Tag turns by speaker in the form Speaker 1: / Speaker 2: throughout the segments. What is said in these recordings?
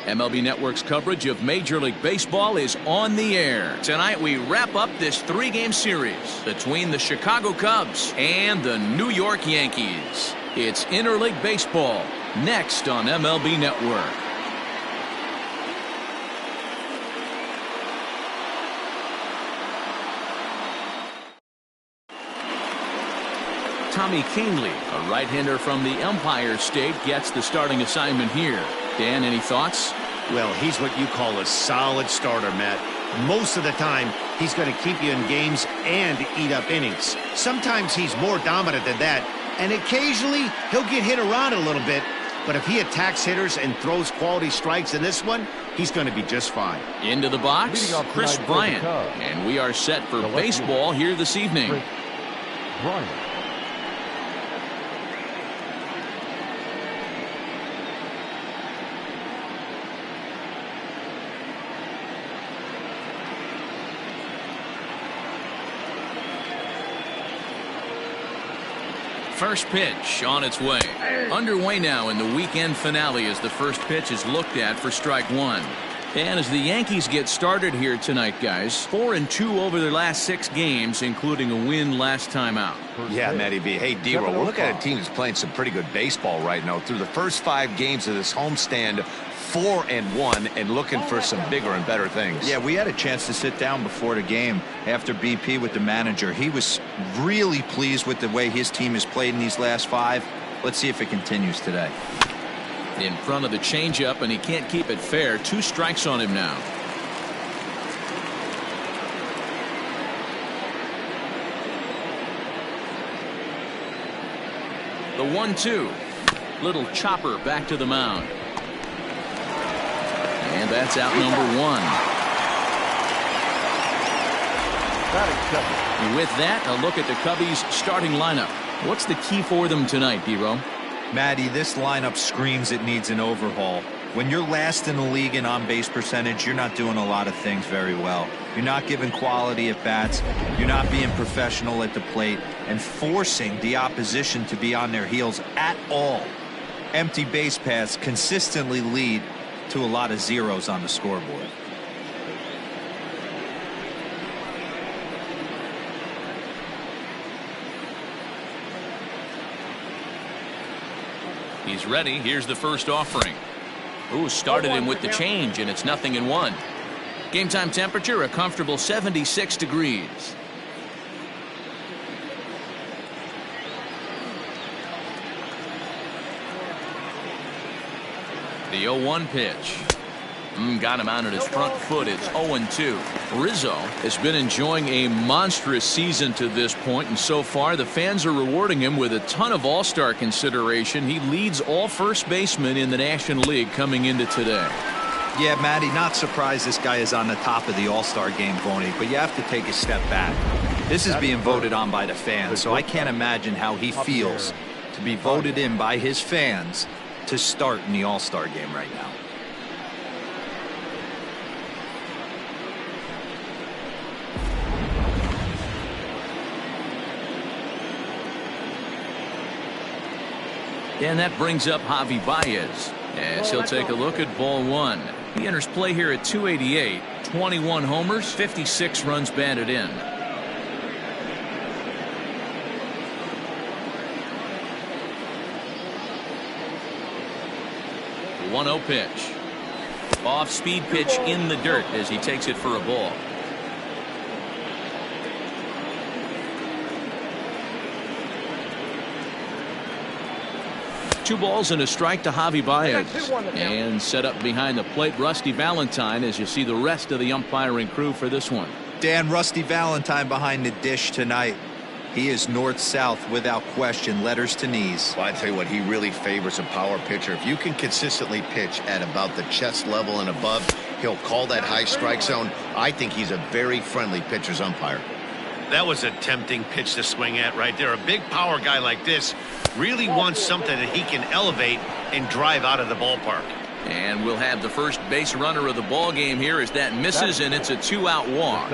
Speaker 1: MLB Network's coverage of Major League Baseball is on the air. Tonight we wrap up this three-game series between the Chicago Cubs and the New York Yankees. It's Interleague Baseball next on MLB Network. Tommy Kingley, a right-hander from the Empire State, gets the starting assignment here. Dan, any thoughts?
Speaker 2: Well, he's what you call a solid starter, Matt. Most of the time, he's going to keep you in games and eat up innings. Sometimes he's more dominant than that, and occasionally he'll get hit around a little bit. But if he attacks hitters and throws quality strikes in this one, he's going to be just fine.
Speaker 1: Into the box, Chris Bryant. And we are set for baseball here this evening.
Speaker 3: Bryant.
Speaker 1: First pitch on its way. Underway now in the weekend finale as the first pitch is looked at for strike one. And as the Yankees get started here tonight, guys, 4-2 over their last 6 games, including a win last time out.
Speaker 4: Yeah, Matty B. Hey, D-Roll, we're looking at a team that's playing some pretty good baseball right now. Through the first 5 games of this homestand, 4-1 and looking for some bigger and better things.
Speaker 5: Yeah, we had a chance to sit down before the game after BP with the manager. He was really pleased with the way his team has played in these last 5. Let's see if it continues today.
Speaker 1: In front of the changeup, and he can't keep it fair. 2 strikes on him now. The 1-2. Little chopper back to the mound. And that's out number 1. With that, a look at the Cubbies' starting lineup. What's the key for them tonight, D-Roll?
Speaker 5: Matty, this lineup screams it needs an overhaul. When you're last in the league in on-base percentage, you're not doing a lot of things very well. You're not giving quality at bats. You're not being professional at the plate and forcing the opposition to be on their heels at all. Empty base paths consistently lead to a lot of zeros on the scoreboard.
Speaker 1: He's ready. Here's the first offering. Ooh, started him with the change, and it's 0-1. Game time temperature, a comfortable 76 degrees. The 0-1 pitch. Got him out at his front foot. It's 0-2. Rizzo has been enjoying a monstrous season to this point, and so far the fans are rewarding him with a ton of all-star consideration. He leads all first basemen in the National League coming into today.
Speaker 5: Yeah, Matty, not surprised this guy is on the top of the all-star game voting, but you have to take a step back. This is being voted on by the fans, so I can't imagine how he feels to be voted in by his fans to start in the all-star game right now.
Speaker 1: And that brings up Javi Baez as he'll take a look at ball 1. He enters play here at 288, 21 homers, 56 runs batted in. The 1-0 pitch. Off-speed pitch in the dirt as he takes it for a ball. Two balls and a strike to Javi Baez. And set up behind the plate, Rusty Valentine, as you see the rest of the umpiring crew for this one.
Speaker 5: Dan, Rusty Valentine behind the dish tonight. He is north-south without question, letters to knees.
Speaker 2: Well, I tell you what, he really favors a power pitcher. If you can consistently pitch at about the chest level and above, he'll call that high strike zone. I think he's a very friendly pitcher's umpire. That was a tempting pitch to swing at right there. A big power guy like this really wants something that he can elevate and drive out of the ballpark.
Speaker 1: And we'll have the first base runner of the ball game here as that misses, and it's a 2-out walk.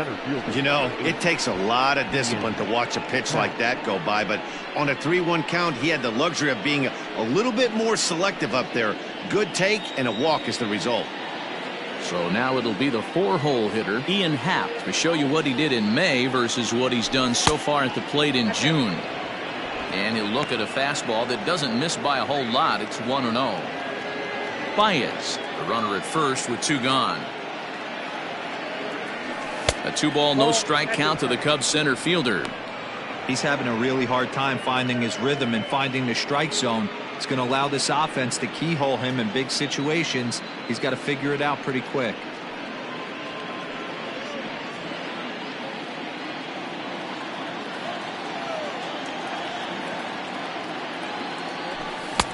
Speaker 2: You know, it takes a lot of discipline to watch a pitch like that go by, but on a 3-1 count, he had the luxury of being a little bit more selective up there. Good take, and a walk is the result.
Speaker 1: So now it'll be the 4-hole hitter, Ian Happ, to show you what he did in May versus what he's done so far at the plate in June. And he'll look at a fastball that doesn't miss by a whole lot. It's 1-0. Baez, the runner at first with 2 gone. A 2-ball, no strike count to the Cubs center fielder.
Speaker 5: He's having a really hard time finding his rhythm and finding the strike zone. It's going to allow this offense to keyhole him in big situations. He's got to figure it out pretty quick.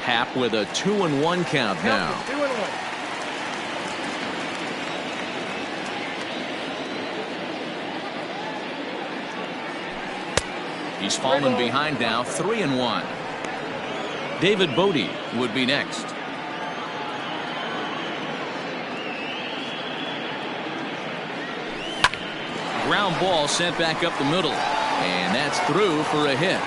Speaker 1: Happ with a 2-1 count now. He's fallen behind now, 3-1. David Bodie would be next. Ground ball sent back up the middle, and that's through for a hit.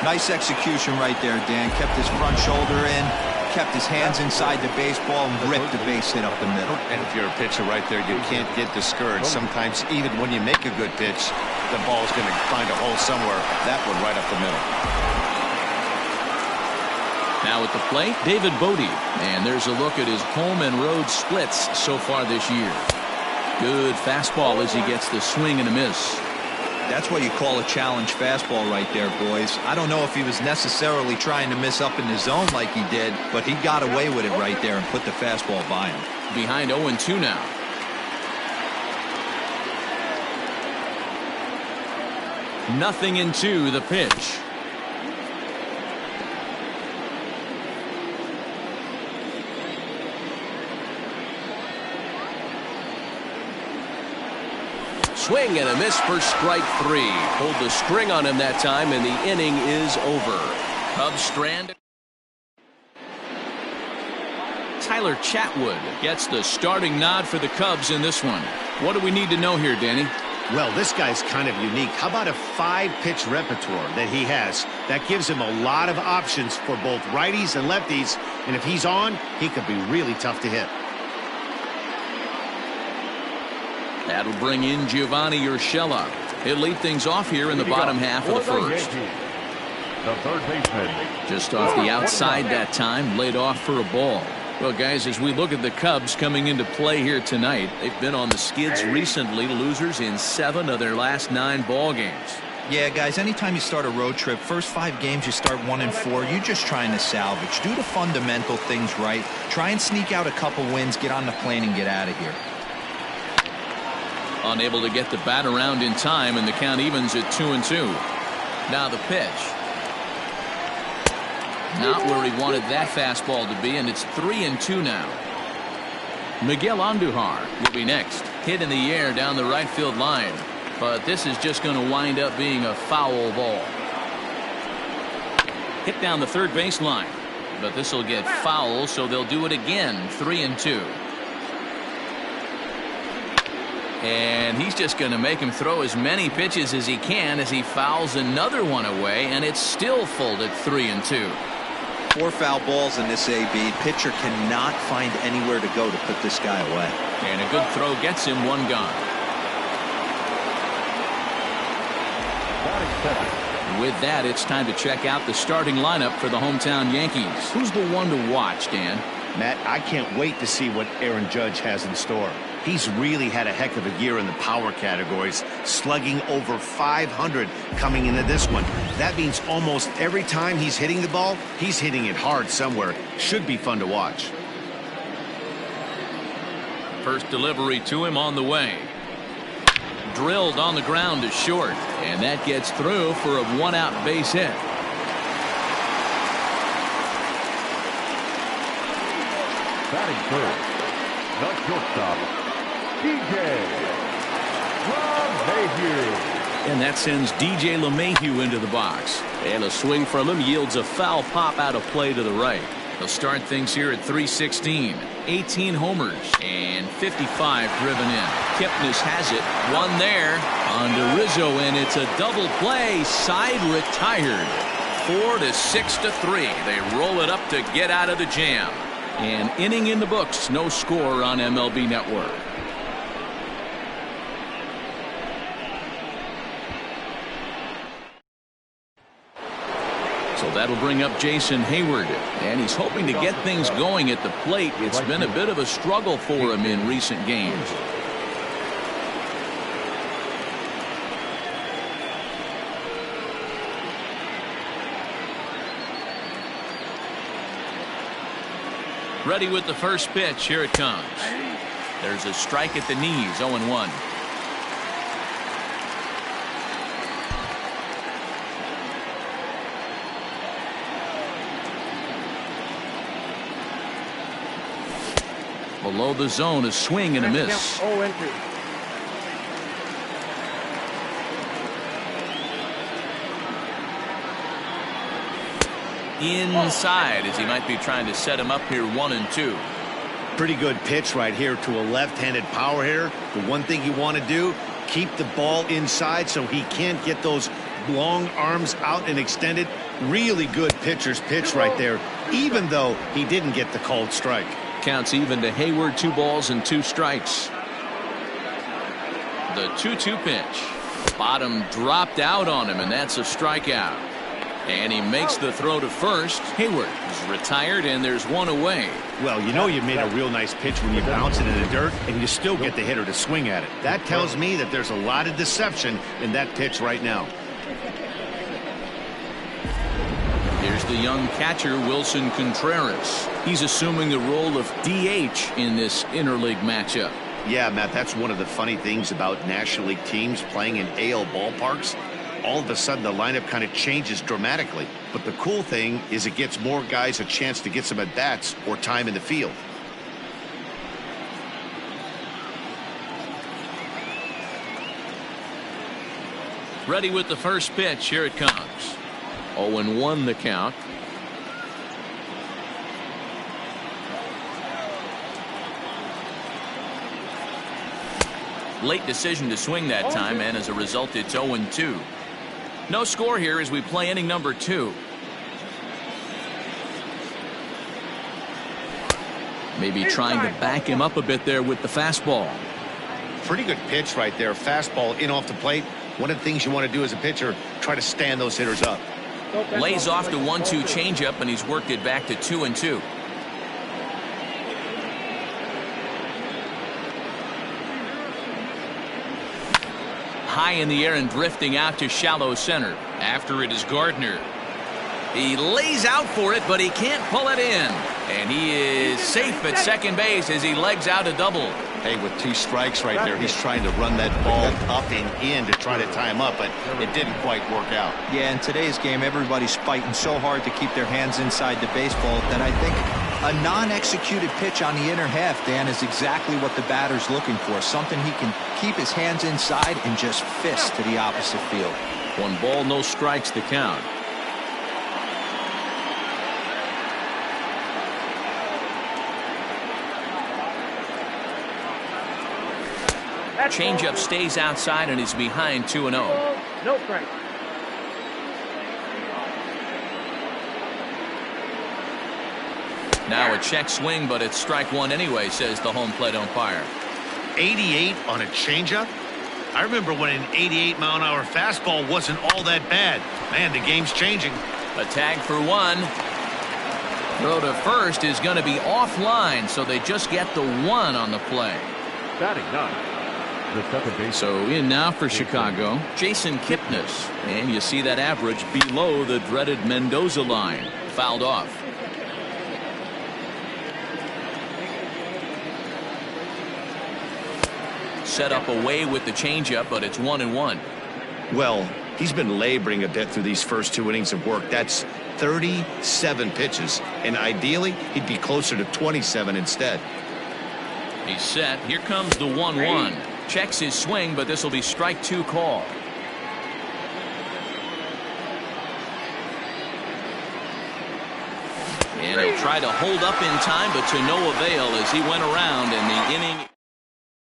Speaker 5: Nice execution right there, Dan. Kept his front shoulder in, kept his hands inside the baseball, and ripped the base hit up the middle.
Speaker 4: And if you're a pitcher right there, you can't get discouraged. Sometimes even when you make a good pitch, the ball's going to find a hole somewhere. That one right up the middle.
Speaker 1: Now at the plate, David Bodie. And there's a look at his home and road splits so far this year. Good fastball as he gets the swing and a miss.
Speaker 5: That's what you call a challenge fastball right there, boys. I don't know if he was necessarily trying to miss up in the zone like he did, but he got away with it right there and put the fastball by him.
Speaker 1: Behind 0-2 now. Nothing into the pitch. Swing and a miss for strike 3. Pulled the string on him that time, and the inning is over. Cubs strand. Tyler Chatwood gets the starting nod for the Cubs in this one. What do we need to know here, Danny?
Speaker 2: Well, this guy's kind of unique. How about a 5-pitch repertoire that he has? That gives him a lot of options for both righties and lefties, and if he's on, he could be really tough to hit.
Speaker 1: That'll bring in Giovanni Urshela. He'll lead things off here in the bottom half of the first.
Speaker 3: The third baseman.
Speaker 1: Just off the outside that time, laid off for a ball. Well, guys, as we look at the Cubs coming into play here tonight, they've been on the skids recently, losers in 7 of their last 9 ball games.
Speaker 5: Yeah, guys, anytime you start a road trip, first 5 games you start 1-4, you're just trying to salvage. Do the fundamental things right. Try and sneak out a couple wins, get on the plane, and get out of here.
Speaker 1: Unable to get the bat around in time, and the count evens at 2-2. Now the pitch. Not where he wanted that fastball to be, and it's 3-2 now. Miguel Andujar will be next. Hit in the air down the right field line, but this is just going to wind up being a foul ball. Hit down the third base line, but this will get foul, so they'll do it again. 3-2. And he's just going to make him throw as many pitches as he can as he fouls another one away, and it's still full at 3-2.
Speaker 5: 4 foul balls in this AB. Pitcher cannot find anywhere to go to put this guy away.
Speaker 1: And a good throw gets him 1 gone. With that, it's time to check out the starting lineup for the hometown Yankees. Who's the one to watch, Dan?
Speaker 2: Matt, I can't wait to see what Aaron Judge has in store. He's really had a heck of a year in the power categories, slugging over 500 coming into this one. That means almost every time he's hitting the ball, he's hitting it hard somewhere. Should be fun to watch.
Speaker 1: First delivery to him on the way. Drilled on the ground to short, and that gets through for a 1-out base hit.
Speaker 3: Batting first, the shortstop, DJ LeMahieu.
Speaker 1: And that sends DJ LeMahieu into the box. And a swing from him yields a foul pop out of play to the right. They'll start things here at 316. 18 homers and 55 driven in. Kipnis has it. One there on to Rizzo, and it's a double play. Side retired. 4-6-3. They roll it up to get out of the jam. An inning in the books. No score on MLB Network. So that'll bring up Jason Hayward, and he's hoping to get things going at the plate. It's been a bit of a struggle for him in recent games. Ready with the first pitch. Here it comes. There's a strike at the knees. 0-1. Below the zone, a swing and a miss. Inside, as he might be trying to set him up here. 1-2.
Speaker 2: Pretty good pitch right here to a left-handed power hitter. The one thing you want to do, keep the ball inside so he can't get those long arms out and extended. Really good pitcher's pitch right there, even though he didn't get the called strike.
Speaker 1: Counts even to Hayward. 2 balls and 2 strikes. The 2-2 pitch. Bottom dropped out on him, and that's a strikeout. And he makes the throw to first. Hayward is retired, and there's 1 away.
Speaker 2: Well, you know you made a real nice pitch when you bounce it in the dirt, and you still get the hitter to swing at it. That tells me that there's a lot of deception in that pitch right now.
Speaker 1: Here's the young catcher, Wilson Contreras. He's assuming the role of DH in this interleague matchup.
Speaker 2: Yeah, Matt, that's one of the funny things about National League teams playing in AL ballparks. All of a sudden, the lineup kind of changes dramatically. But the cool thing is it gets more guys a chance to get some at-bats or time in the field.
Speaker 1: Ready with the first pitch. Here it comes. 0-1 the count. Late decision to swing that time, and as a result, it's 0-2. No score here as we play inning number 2. Maybe trying to back him up a bit there with the fastball.
Speaker 2: Pretty good pitch right there. Fastball in off the plate. One of the things you want to do as a pitcher, try to stand those hitters up.
Speaker 1: Lays off the 1-2 changeup, and he's worked it back to 2-2. High in the air and drifting out to shallow center. After it is Gardner. He lays out for it, but he can't pull it in. And he is safe at second base as he legs out a double.
Speaker 2: Hey, with 2 strikes right there, he's trying to run that ball up and in to try to tie him up, but it didn't quite work out.
Speaker 5: Yeah, in today's game, everybody's fighting so hard to keep their hands inside the baseball that I think a non-executed pitch on the inner half, Dan, is exactly what the batter's looking for. Something he can keep his hands inside and just fist to the opposite field.
Speaker 1: 1 ball, no strikes to count. Changeup stays outside and is behind 2-0.
Speaker 6: No strike.
Speaker 1: Now a check swing, but it's strike 1 anyway, says the home plate umpire.
Speaker 2: 88 on a changeup? I remember when an 88-mile-an-hour fastball wasn't all that bad. Man, the game's changing.
Speaker 1: A tag for 1. Throw to first is going to be offline, so they just get the 1 on the play.
Speaker 3: Batting 9. The second base.
Speaker 1: So in now for Chicago, Jason Kipnis. And you see that average below the dreaded Mendoza line. Fouled off. Set up away with the changeup, but it's 1-1.
Speaker 2: Well, he's been laboring a bit through these first 2 innings of work. That's 37 pitches, and ideally he'd be closer to 27 instead.
Speaker 1: He's set. Here comes the 1-1. Checks his swing, but this will be strike 2 call. And he'll try tried to hold up in time, but to no avail as he went around in the inning.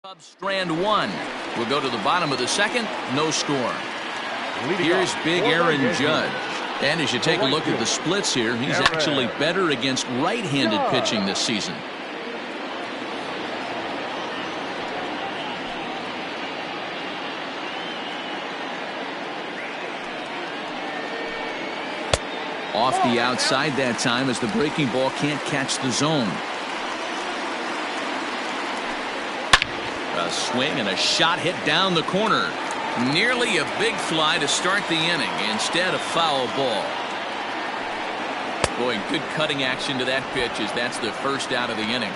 Speaker 1: Cubs strand one. We'll go to the bottom of the second. No score. Here's big Aaron Judge. And as you take a look at the splits here, he's actually better against right-handed pitching this season. Off the outside that time as the breaking ball can't catch the zone. A swing and a shot hit down the corner. Nearly a big fly to start the inning. Instead, a foul ball. Boy, good cutting action to that pitch as that's the first out of the inning.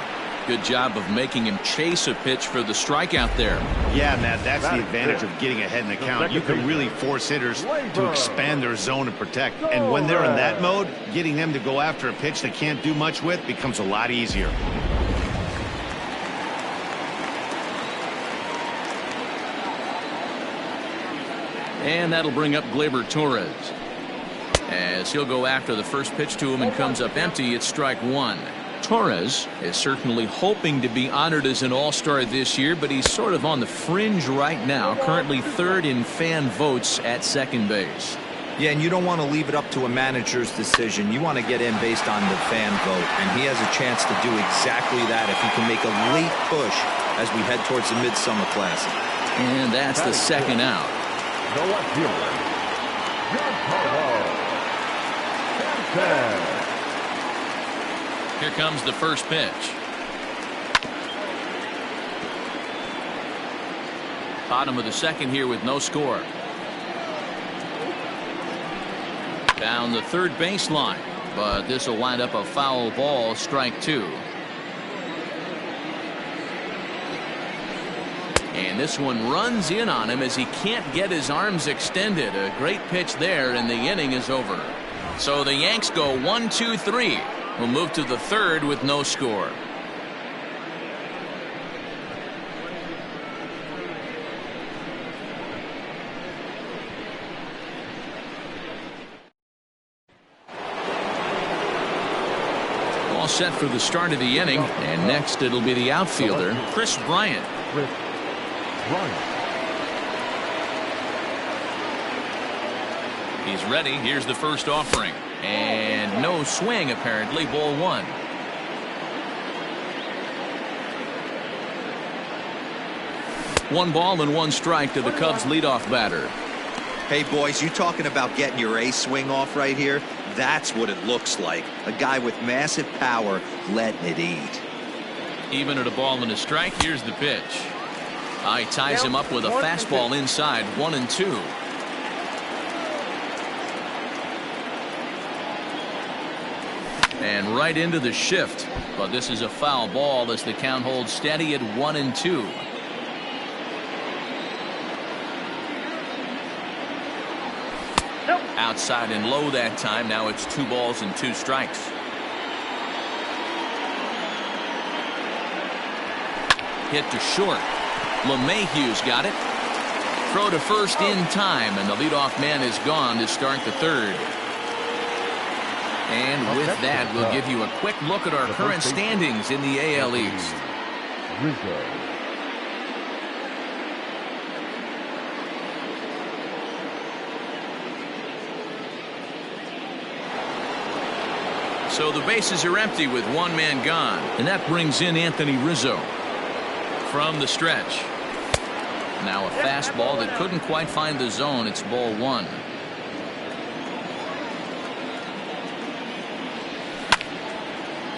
Speaker 1: Good job of making him chase a pitch for the strikeout there.
Speaker 2: Yeah, Matt, that's the advantage of getting ahead in the count. You can really force hitters to expand their zone and protect. And when they're in that mode, getting them to go after a pitch they can't do much with becomes a lot easier.
Speaker 1: And that'll bring up Gleyber Torres. As he'll go after the first pitch to him and comes up empty, it's strike one. Torres is certainly hoping to be honored as an all-star this year, but he's sort of on the fringe right now, currently third in fan votes at second base.
Speaker 5: Yeah, and you don't want to leave it up to a manager's decision. You want to get in based on the fan vote, and he has a chance to do exactly that if he can make a late push as we head towards the Midsummer Classic.
Speaker 1: And that's the second out. Here comes the first pitch. Bottom of the second here with no score. Down the third baseline, but this will wind up a foul ball, strike two. And this one runs in on him as he can't get his arms extended. A great pitch there, and the inning is over. So the Yanks go 1-2-3. We'll move to the third with no score. All set for the start of the inning, and next it'll be the outfielder, Chris Bryant. He's ready. Here's the first offering. And no swing, apparently. Ball one. One ball and one strike to the Cubs leadoff batter.
Speaker 5: Hey, boys, you talking about getting your A swing off right here? That's what it looks like. A guy with massive power letting it eat.
Speaker 1: Even at a ball and a strike, here's the pitch. He ties him up with a fastball inside, 1-2. And right into the shift, but this is a foul ball as the count holds steady at 1-2. Outside and low that time. Now it's 2 balls and 2 strikes. Hit to short. LeMahieu's got it. Throw to first in time, and the leadoff man is gone to start the third. And with that, we'll give you a quick look at our current standings in the AL East. So the bases are empty with one man gone, and that brings in Anthony Rizzo from the stretch. Now a fastball that couldn't quite find the zone. It's ball one.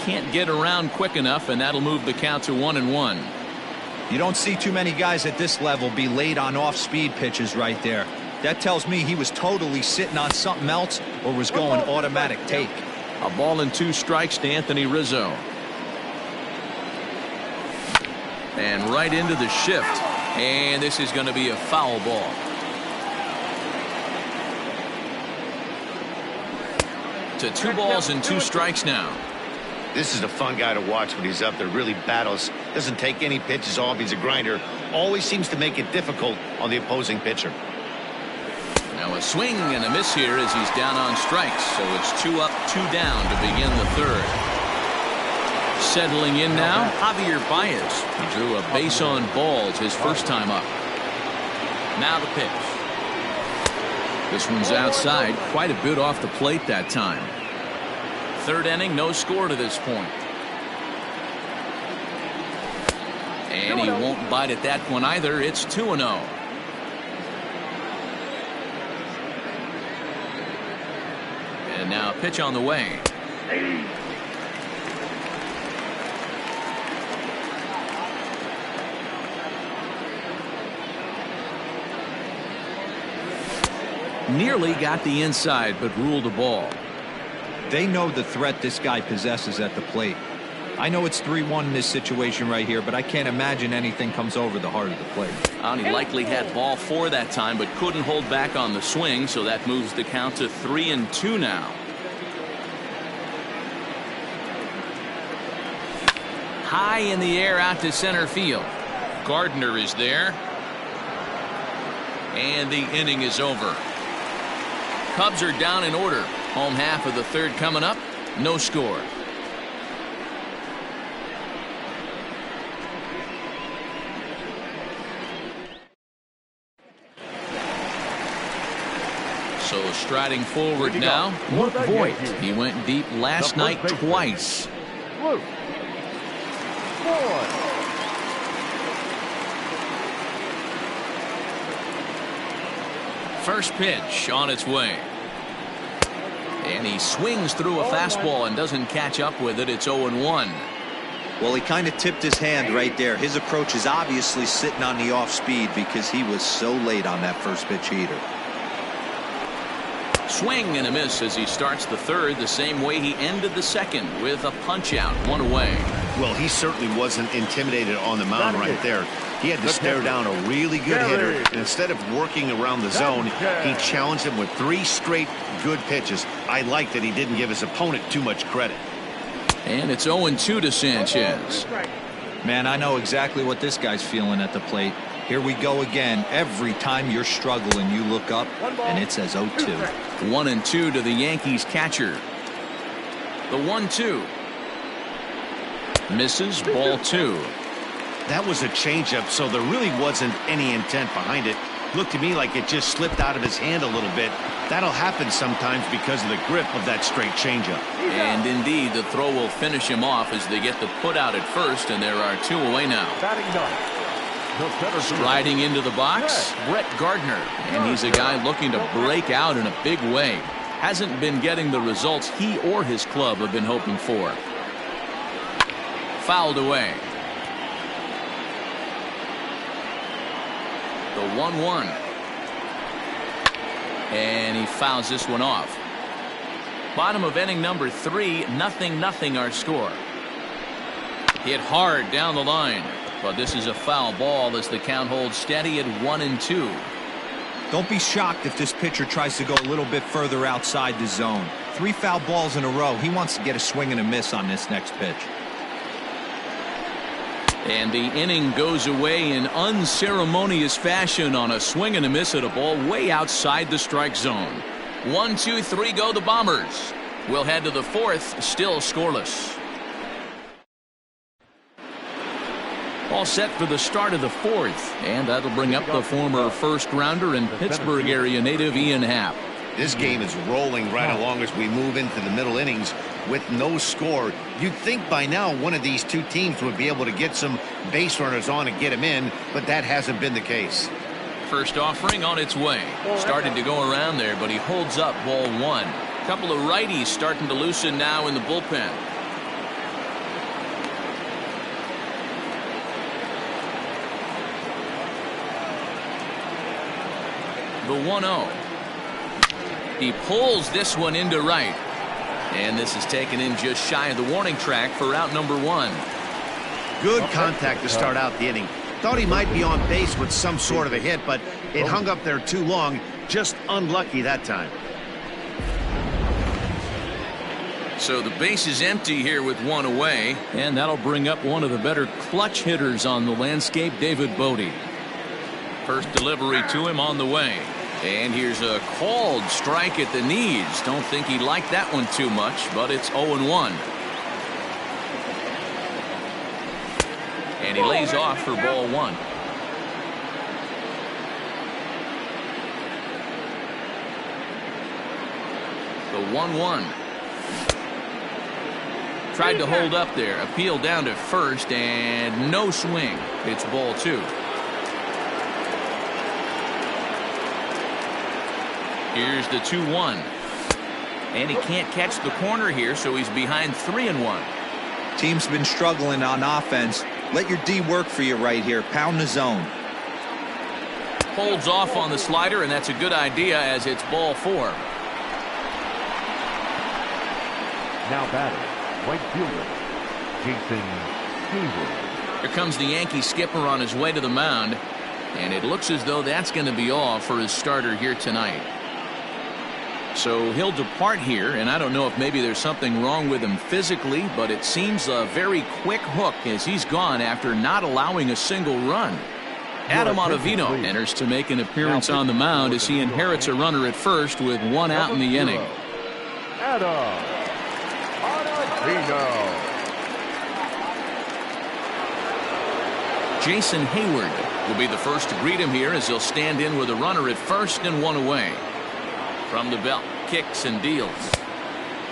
Speaker 1: Can't get around quick enough, and that'll move the count to 1-1.
Speaker 5: You don't see too many guys at this level be late on off-speed pitches right there. That tells me he was totally sitting on something else or was going automatic take.
Speaker 1: A ball and 2 strikes to Anthony Rizzo. And right into the shift. And this is going to be a foul ball. To 2 balls and 2 strikes now.
Speaker 2: This is a fun guy to watch when he's up there. Really battles. Doesn't take any pitches off. He's a grinder. Always seems to make it difficult on the opposing pitcher.
Speaker 1: Now a swing and a miss here as he's down on strikes. So it's 2 up, 2 down to begin the third. Settling in now, Javier Baez. He drew a base on balls his first time up. Now the pitch. This one's outside, quite a bit off the plate that time. Third inning, no score to this point. And he won't bite at that one either. It's 2-0. And now a pitch on the way. Nearly got the inside, but ruled a ball.
Speaker 5: They know the threat this guy possesses at the plate. I know it's 3-1 in this situation right here, but I can't imagine anything comes over the heart of the plate.
Speaker 1: And he likely had ball 4 that time, but couldn't hold back on the swing, so that moves the count to 3-2 now. High in the air out to center field. Gardner is there. And the inning is over. Cubs are down in order. Home half of the third coming up. No score. So striding forward now, Luke Voigt. He went deep last night twice.
Speaker 3: Luke Voigt.
Speaker 1: First pitch on its way. And he swings through a fastball and doesn't catch up with it. It's 0-1.
Speaker 5: Well, he kind of tipped his hand right there. His approach is obviously sitting on the off speed because he was so late on that first pitch heater.
Speaker 1: Swing and a miss as he starts the third the same way he ended the second with a punch out, 1 away.
Speaker 2: Well, he certainly wasn't intimidated on the mound right there. He had to stare down a really good hitter, and instead of working around the zone, he challenged him with 3 straight good pitches. I like that he didn't give his opponent too much credit.
Speaker 1: And it's 0-2 to Sanchez.
Speaker 5: Man, I know exactly what this guy's feeling at the plate. Here we go again. Every time you're struggling, you look up, and it says 0-2.
Speaker 1: 1-2 to the Yankees catcher. The 1-2. Misses, ball 2.
Speaker 2: That was a changeup, so there really wasn't any intent behind it. Looked to me like it just slipped out of his hand a little bit. That'll happen sometimes because of the grip of that straight changeup.
Speaker 1: And indeed, the throw will finish him off as they get the put out at first, and there are 2 away now. Striding into the box, Brett Gardner, and he's a guy looking to break out in a big way. Hasn't been getting the results he or his club have been hoping for. Fouled away. The 1-1. And he fouls this one off. Bottom of inning number 3, 0-0 our score. Hit hard down the line, but this is a foul ball as the count holds steady at 1-2.
Speaker 5: Don't be shocked if this pitcher tries to go a little bit further outside the zone. 3 foul balls in a row. He wants to get a swing and a miss on this next pitch.
Speaker 1: And the inning goes away in unceremonious fashion on a swing and a miss at a ball way outside the strike zone. 1, 2, 3 go the Bombers. We'll head to the 4th, still scoreless. All set for the start of the 4th, and that'll bring up the former first-rounder and Pittsburgh area native Ian Happ.
Speaker 2: This game is rolling right along as we move into the middle innings with no score. You'd think by now one of these 2 teams would be able to get some base runners on and get them in, but that hasn't been the case.
Speaker 1: First offering on its way. Started to go around there, but he holds up ball 1. Couple of righties starting to loosen now in the bullpen. The 1-0. He pulls this one into right. And this is taken in just shy of the warning track for out number 1.
Speaker 2: Good contact to start out the inning. Thought he might be on base with some sort of a hit, but it hung up there too long. Just unlucky that time.
Speaker 1: So the base is empty here with 1 away, and that'll bring up one of the better clutch hitters on the landscape, David Bodie. First delivery to him on the way. And here's a called strike at the knees. Don't think he liked that one too much, but it's 0-1. And he lays off for ball one. The 1-1. Tried to hold up there. Appeal down to first and no swing. It's ball two. Here's the 2-1. And he can't catch the corner here, so he's behind 3-1.
Speaker 5: Team's been struggling on offense. Let your D work for you right here. Pound the zone.
Speaker 1: Holds off on the slider, and that's a good idea as it's ball four.
Speaker 3: Now batting, right fielder, Jason Hayward.
Speaker 1: Here comes the Yankee skipper on his way to the mound, and it looks as though that's going to be all for his starter here tonight. So he'll depart here, and I don't know if maybe there's something wrong with him physically, but it seems a very quick hook as he's gone after not allowing a single run. Adam Ottavino enters to make an appearance on the mound as he inherits a runner at first with one out in the inning.
Speaker 3: Adam Ottavino.
Speaker 1: Jason Hayward will be the first to greet him here as he'll stand in with a runner at first and one away. From the belt, kicks and deals.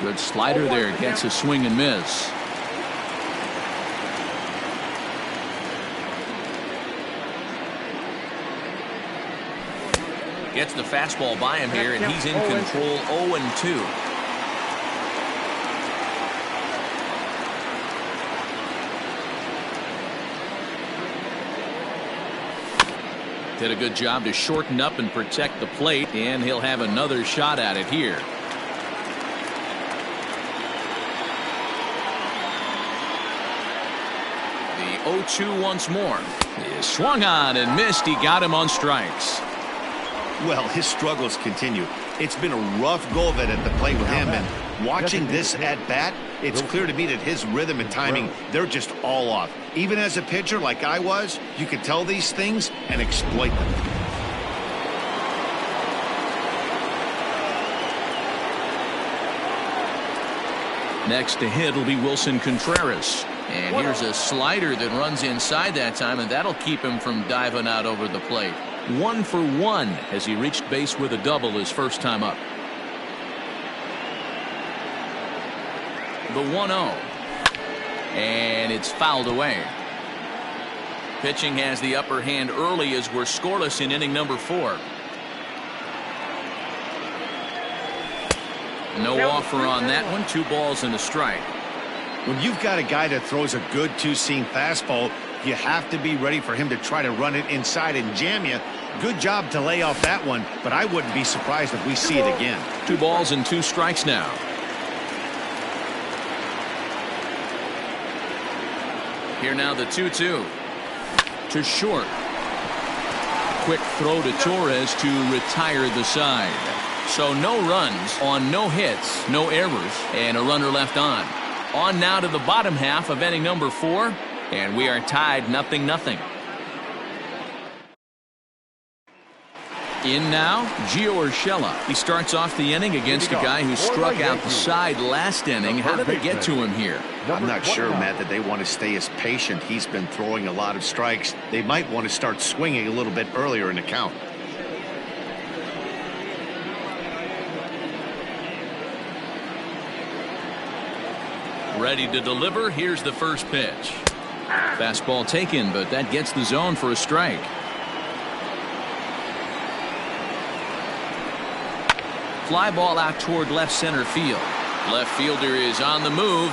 Speaker 1: Good slider there, gets a swing and miss. Gets the fastball by him here, and he's in control. 0-2. Did a good job to shorten up and protect the plate, and he'll have another shot at it here. The 0-2 once more. He swung on and missed. He got him on strikes.
Speaker 2: Well, his struggles continue. It's been a rough go of it at the plate with him, and watching this at bat, it's clear to me that his rhythm and timing, they're just all off. Even as a pitcher like I was, you could tell these things and exploit them.
Speaker 1: Next to hit will be Wilson Contreras. And here's a slider that runs inside that time, and that'll keep him from diving out over the plate. 1 for 1 as he reached base with a double his first time up. The 1-0. And it's fouled away. Pitching has the upper hand early as we're scoreless in inning number 4. No offer on that one. 2 balls and a strike.
Speaker 2: When you've got a guy that throws a good two-seam fastball, you have to be ready for him to try to run it inside and jam you. Good job to lay off that one, but I wouldn't be surprised if we see it again.
Speaker 1: 2 balls and 2 strikes now. Here now the 2-2. To short. Quick throw to Torres to retire the side. So no runs on no hits, no errors, and a runner left on. On now to the bottom half of inning number 4, and we are tied 0-0. In now, Gio Urshela. He starts off the inning against a guy who struck out the side last inning. How did they get to him here?
Speaker 2: I'm not sure, Matt, that they want to stay as patient. He's been throwing a lot of strikes. They might want to start swinging a little bit earlier in the count.
Speaker 1: Ready to deliver. Here's the first pitch. Fastball taken, but that gets the zone for a strike. Fly ball out toward left center field. Left fielder is on the move,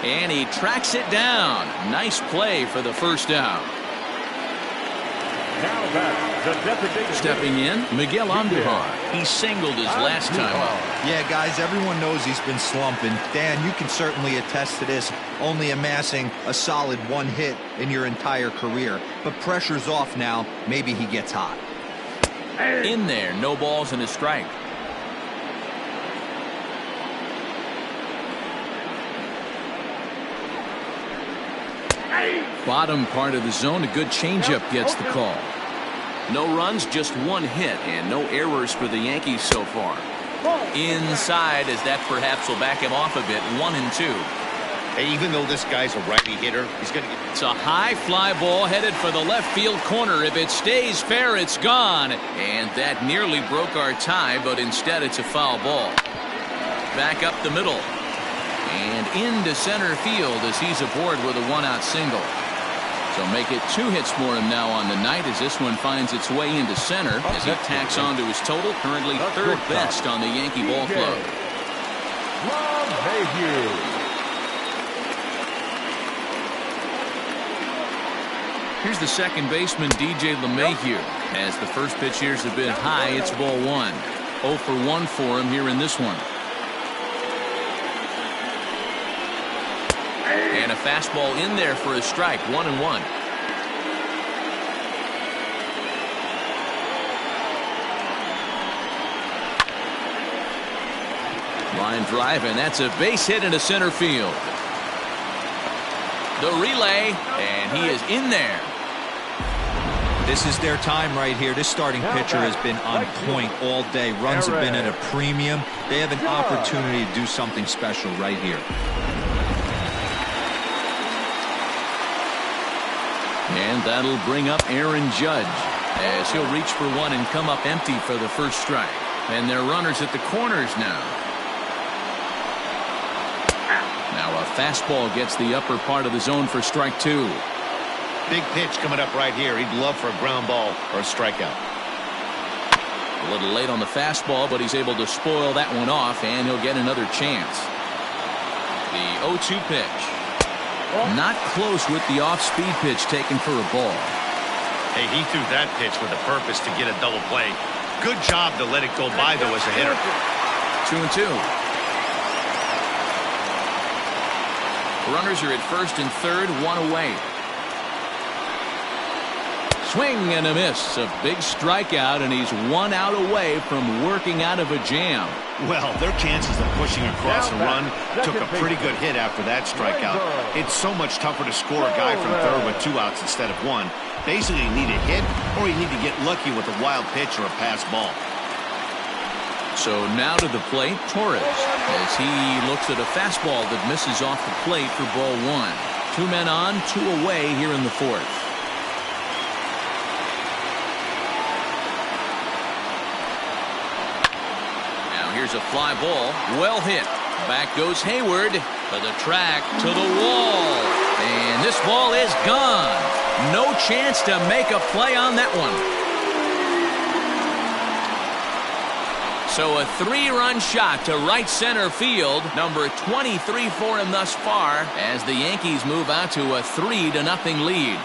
Speaker 1: and he tracks it down. Nice play for the first out.
Speaker 3: Now back, the designated
Speaker 1: Stepping in, Miguel Andujar. He singled his last time up.
Speaker 5: Yeah, guys, everyone knows he's been slumping. Dan, you can certainly attest to this, only amassing a solid 1 hit in your entire career. But pressure's off now. Maybe he gets hot.
Speaker 1: In there, no balls and a strike. Bottom part of the zone, a good changeup gets the call. No runs, just 1 hit, and no errors for the Yankees so far. Inside, as that perhaps will back him off a bit. 1-2.
Speaker 2: Hey, even though this guy's a righty hitter, he's going to get...
Speaker 1: It's a high fly ball headed for the left field corner. If it stays fair, it's gone. And that nearly broke our tie, but instead it's a foul ball. Back up the middle. And into center field as he's aboard with a one-out single. So make it 2 hits for him now on the night as this one finds its way into center as he tacks on to his total, currently third best on the Yankee ball club. Here's the second baseman, DJ LeMahieu. As the first pitch here has been high, it's ball 1. 0 for 1 for him here in this one. And a fastball in there for a strike, 1-1. Line drive, and that's a base hit into center field. The relay, and he is in there.
Speaker 5: This is their time right here. This starting pitcher has been on point all day. Runs have been at a premium. They have an opportunity to do something special right here.
Speaker 1: And that'll bring up Aaron Judge as he'll reach for one and come up empty for the first strike. And they're runners at the corners now. Now a fastball gets the upper part of the zone for strike 2.
Speaker 2: Big pitch coming up right here. He'd love for a ground ball or a strikeout.
Speaker 1: A little late on the fastball, but he's able to spoil that one off, and he'll get another chance. The 0-2 pitch. Not close with the off-speed pitch taken for a ball.
Speaker 2: Hey, he threw that pitch with a purpose to get a double play. Good job to let it go by, though, as a hitter.
Speaker 1: 2-2. Runners are at first and third, 1 away. Swing and a miss. A big strikeout, and he's 1 out away from working out of a jam.
Speaker 2: Well, their chances of pushing across a run took a pretty good hit after that strikeout. It's so much tougher to score a guy from third with 2 outs instead of 1. Basically, you need a hit, or you need to get lucky with a wild pitch or a pass ball.
Speaker 1: So now to the plate, Torres, as he looks at a fastball that misses off the plate for ball 1. 2 men on, 2 away here in the fourth. Here's a fly ball, well hit. Back goes Hayward to the track, to the wall. And this ball is gone. No chance to make a play on that one. So a 3-run shot to right center field. Number 23 for him thus far as the Yankees move out to a 3-0 lead.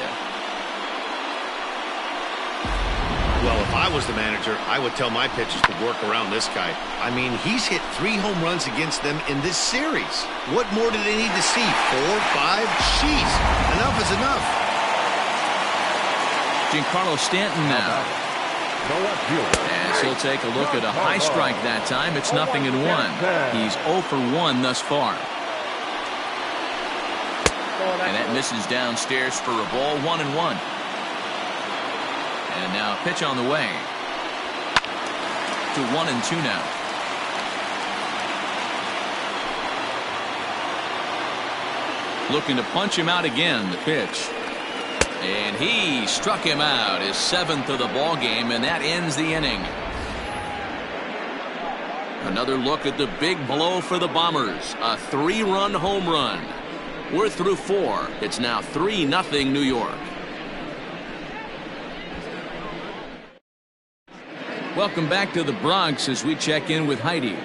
Speaker 2: Well, if I was the manager, I would tell my pitchers to work around this guy. I mean, he's hit 3 home runs against them in this series. What more do they need to see? 4, 5? Jeez, enough is enough.
Speaker 1: Giancarlo Stanton now. As he'll take a look at a high strike that time. It's 0-1. He's 0 for 1 thus far. And that misses downstairs for a ball, 1-1. And now a pitch on the way. To 1-2 now. Looking to punch him out again, the pitch. And he struck him out, his 7th of the ball game, and that ends the inning. Another look at the big blow for the Bombers. A 3-run home run. We're through 4. It's now 3-0 New York. Welcome back to the Bronx as we check in with Heidi.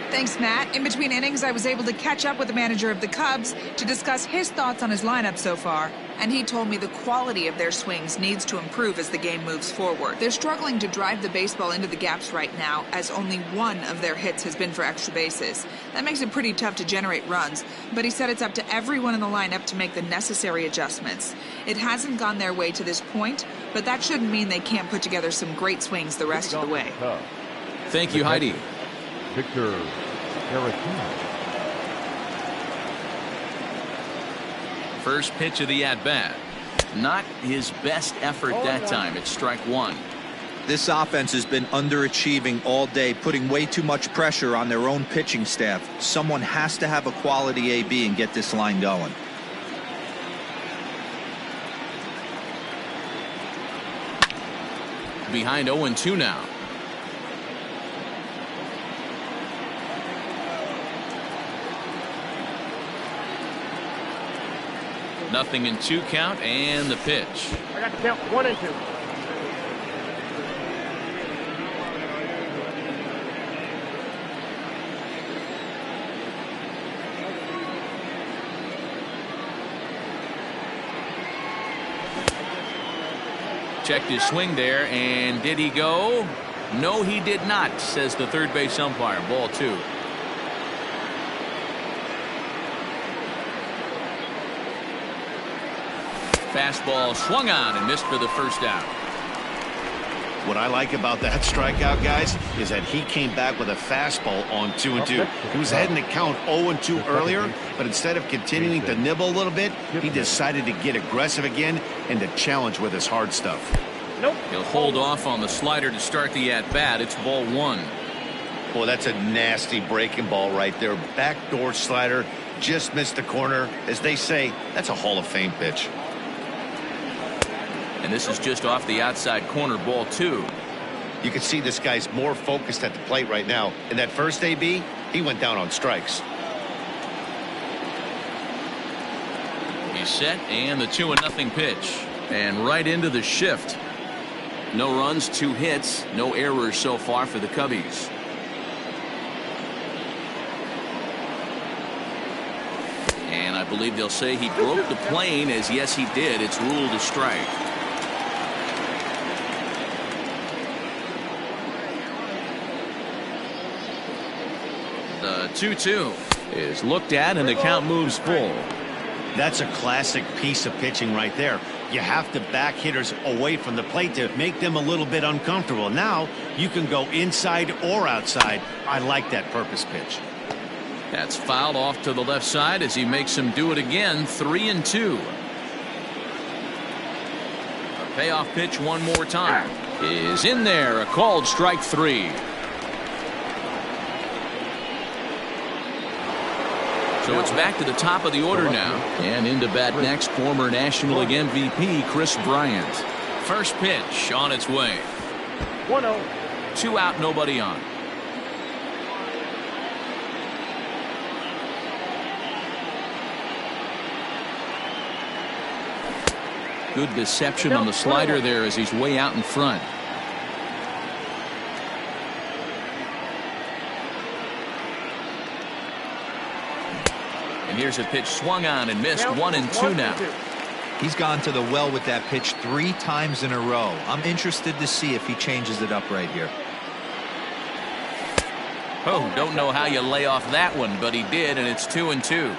Speaker 6: Thanks, Matt. In between innings, I was able to catch up with the manager of the Cubs to discuss his thoughts on his lineup so far. And he told me the quality of their swings needs to improve as the game moves forward. They're struggling to drive the baseball into the gaps right now, as only 1 of their hits has been for extra bases. That makes it pretty tough to generate runs, but he said it's up to everyone in the lineup to make the necessary adjustments. It hasn't gone their way to this point, but that shouldn't mean they can't put together some great swings the rest of the way.
Speaker 1: Thank you, Heidi.
Speaker 3: Victor
Speaker 1: First pitch of the at-bat. Not his best effort that time. It's strike 1.
Speaker 5: This offense has been underachieving all day, putting way too much pressure on their own pitching staff. Someone has to have a quality AB and get this line going.
Speaker 1: Behind 0-2 now. Nothing in 2 count, and the pitch.
Speaker 3: I got to count 1 and 2.
Speaker 1: Checked his swing there, and did he go? No, he did not, says the third base umpire. Ball 2. Fastball swung on and missed for the first out.
Speaker 2: What I like about that strikeout, guys, is that he came back with a fastball on 2-2. He was ahead in the count 0-2 earlier, but instead of continuing to nibble a little bit, he decided to get aggressive again and to challenge with his hard stuff.
Speaker 3: Nope.
Speaker 1: He'll hold off on the slider to start the at-bat. It's ball 1.
Speaker 2: Boy, that's a nasty breaking ball right there. Backdoor slider, just missed the corner. As they say, that's a Hall of Fame pitch.
Speaker 1: And this is just off the outside corner, ball 2.
Speaker 2: You can see this guy's more focused at the plate right now. In that first AB, he went down on strikes.
Speaker 1: He's set, and the 2-0 pitch. And right into the shift. No runs, 2 hits, no errors so far for the Cubbies. And I believe they'll say he broke the plane, as yes he did. It's ruled a strike. The 2-2 is looked at, and the count moves full.
Speaker 2: That's a classic piece of pitching right there. You have to back hitters away from the plate to make them a little bit uncomfortable. Now you can go inside or outside. I like that purpose pitch.
Speaker 1: That's fouled off to the left side as he makes him do it again. 3-2. A payoff pitch one more time is in there. A called strike 3. So it's back to the top of the order now. And into bat next, former National League MVP Chris Bryant. First pitch on its way.
Speaker 3: 1-0.
Speaker 1: 2 out, nobody on. Good deception on the slider there as he's way out in front. And here's a pitch swung on and missed. 1-2 now.
Speaker 5: He's gone to the well with that pitch 3 times in a row. I'm interested to see if he changes it up right here.
Speaker 1: Oh, don't know how you lay off that one, but he did, and it's 2-2.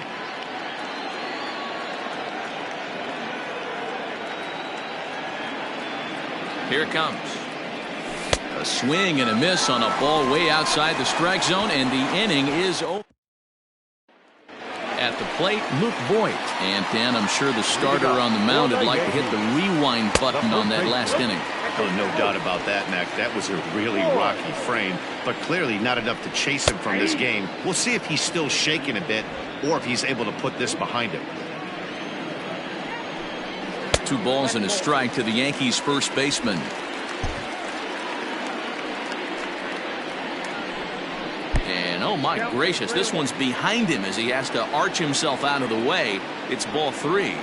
Speaker 1: Here it comes. A swing and a miss on a ball way outside the strike zone, and the inning is over. At the plate, Luke Voigt. And Dan, I'm sure the starter on the mound would like to hit the rewind button on that last inning.
Speaker 2: Oh, no doubt about that, Mac. That was a really rocky frame, but clearly not enough to chase him from this game. We'll see if he's still shaking a bit or if he's able to put this behind him.
Speaker 1: 2 balls and a strike to the Yankees first baseman. And oh my gracious, this one's behind him as he has to arch himself out of the way. It's ball 3.